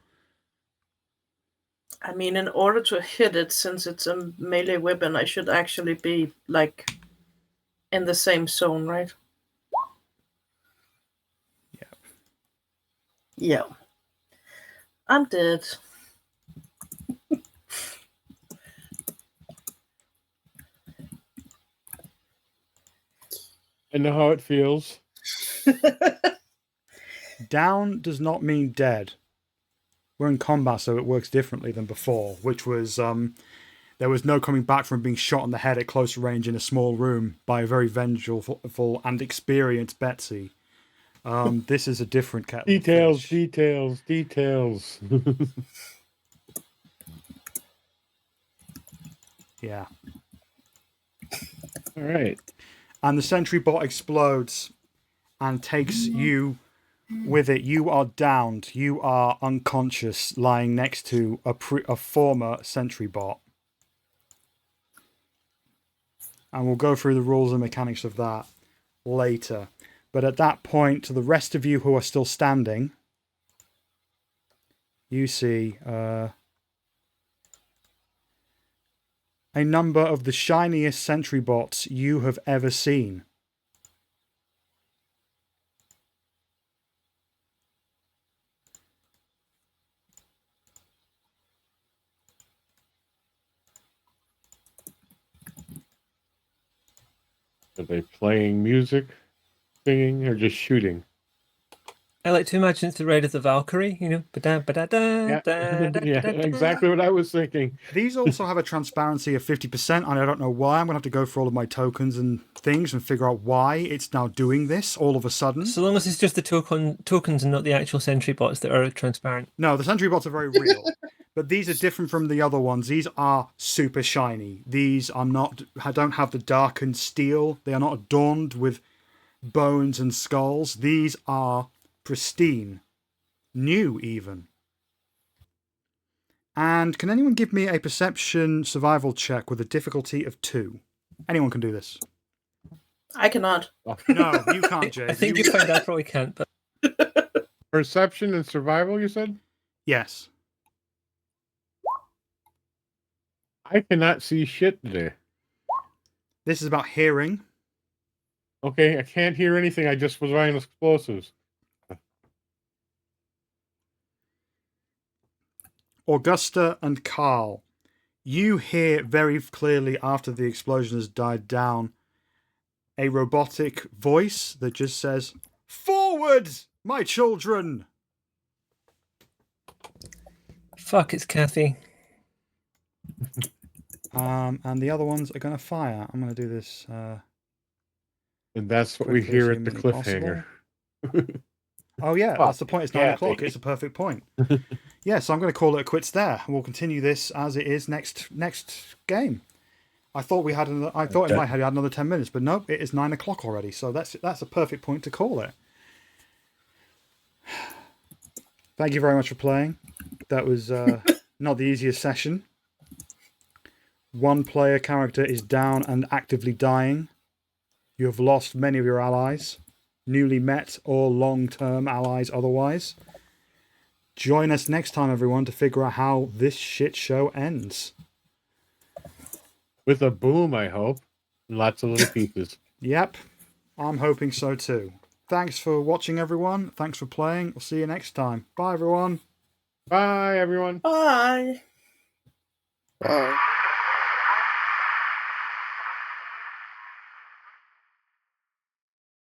I mean, in order to hit it, since it's a melee weapon, I should actually be, like, in the same zone, right? Yeah. Yeah. I'm dead. I know how it feels. Down does not mean dead. We're in combat, so it works differently than before, which was there was no coming back from being shot on the head at close range in a small room by a very vengeful and experienced Betsy. This is a different kettle. Details. Yeah. All right. And the sentry bot explodes and takes you with it. You are downed. You are unconscious, lying next to a former sentry bot. And we'll go through the rules and mechanics of that later. But at that point, to the rest of you who are still standing, you see a number of the shiniest sentry bots you have ever seen. Are they playing music, singing, or just shooting? I like to imagine it's the Raid of the Valkyrie, you know. Yeah, yeah, exactly what I was thinking. These also have a transparency of 50%, and I don't know why. I'm going to have to go through all of my tokens and things and figure out why it's now doing this all of a sudden. So long as it's just the tokens and not the actual sentry-bots that are transparent. No, the sentry-bots are very real. But these are different from the other ones. These are super shiny. These are not, don't have the darkened steel. They are not adorned with bones and skulls. These are pristine. New, even. And can anyone give me a perception survival check with a difficulty of 2? Anyone can do this. I cannot. No, you can't, Jade. I think you found out probably can't, but... Perception and survival, you said? Yes. I cannot see shit today. This is about hearing. Okay, I can't hear anything. I just was running explosives. Augusta and Carl, you hear very clearly after the explosion has died down a robotic voice that just says, "Forward, my children!" Fuck, it's Cathy. And the other ones are going to fire. I'm going to do this. And that's what we hear at the cliffhanger. Oh, yeah, that's the point. It's 9 Cathy. o'clock. It's a perfect point. Yeah, so I'm going to call it quits there. And we'll continue this as it is next game. I thought we had another, I thought it might have had another 10 minutes, but nope, it is 9 o'clock already. So that's a perfect point to call it. Thank you very much for playing. That was not the easiest session. One player character is down and actively dying. You have lost many of your allies, newly met or long-term allies otherwise. Join us next time, everyone, to figure out how this shit show ends. With a boom, I hope. Lots of little pieces. Yep, I'm hoping so too. Thanks for watching, everyone. Thanks for playing. We'll see you next time. Bye, everyone. Bye, everyone. Bye. Bye.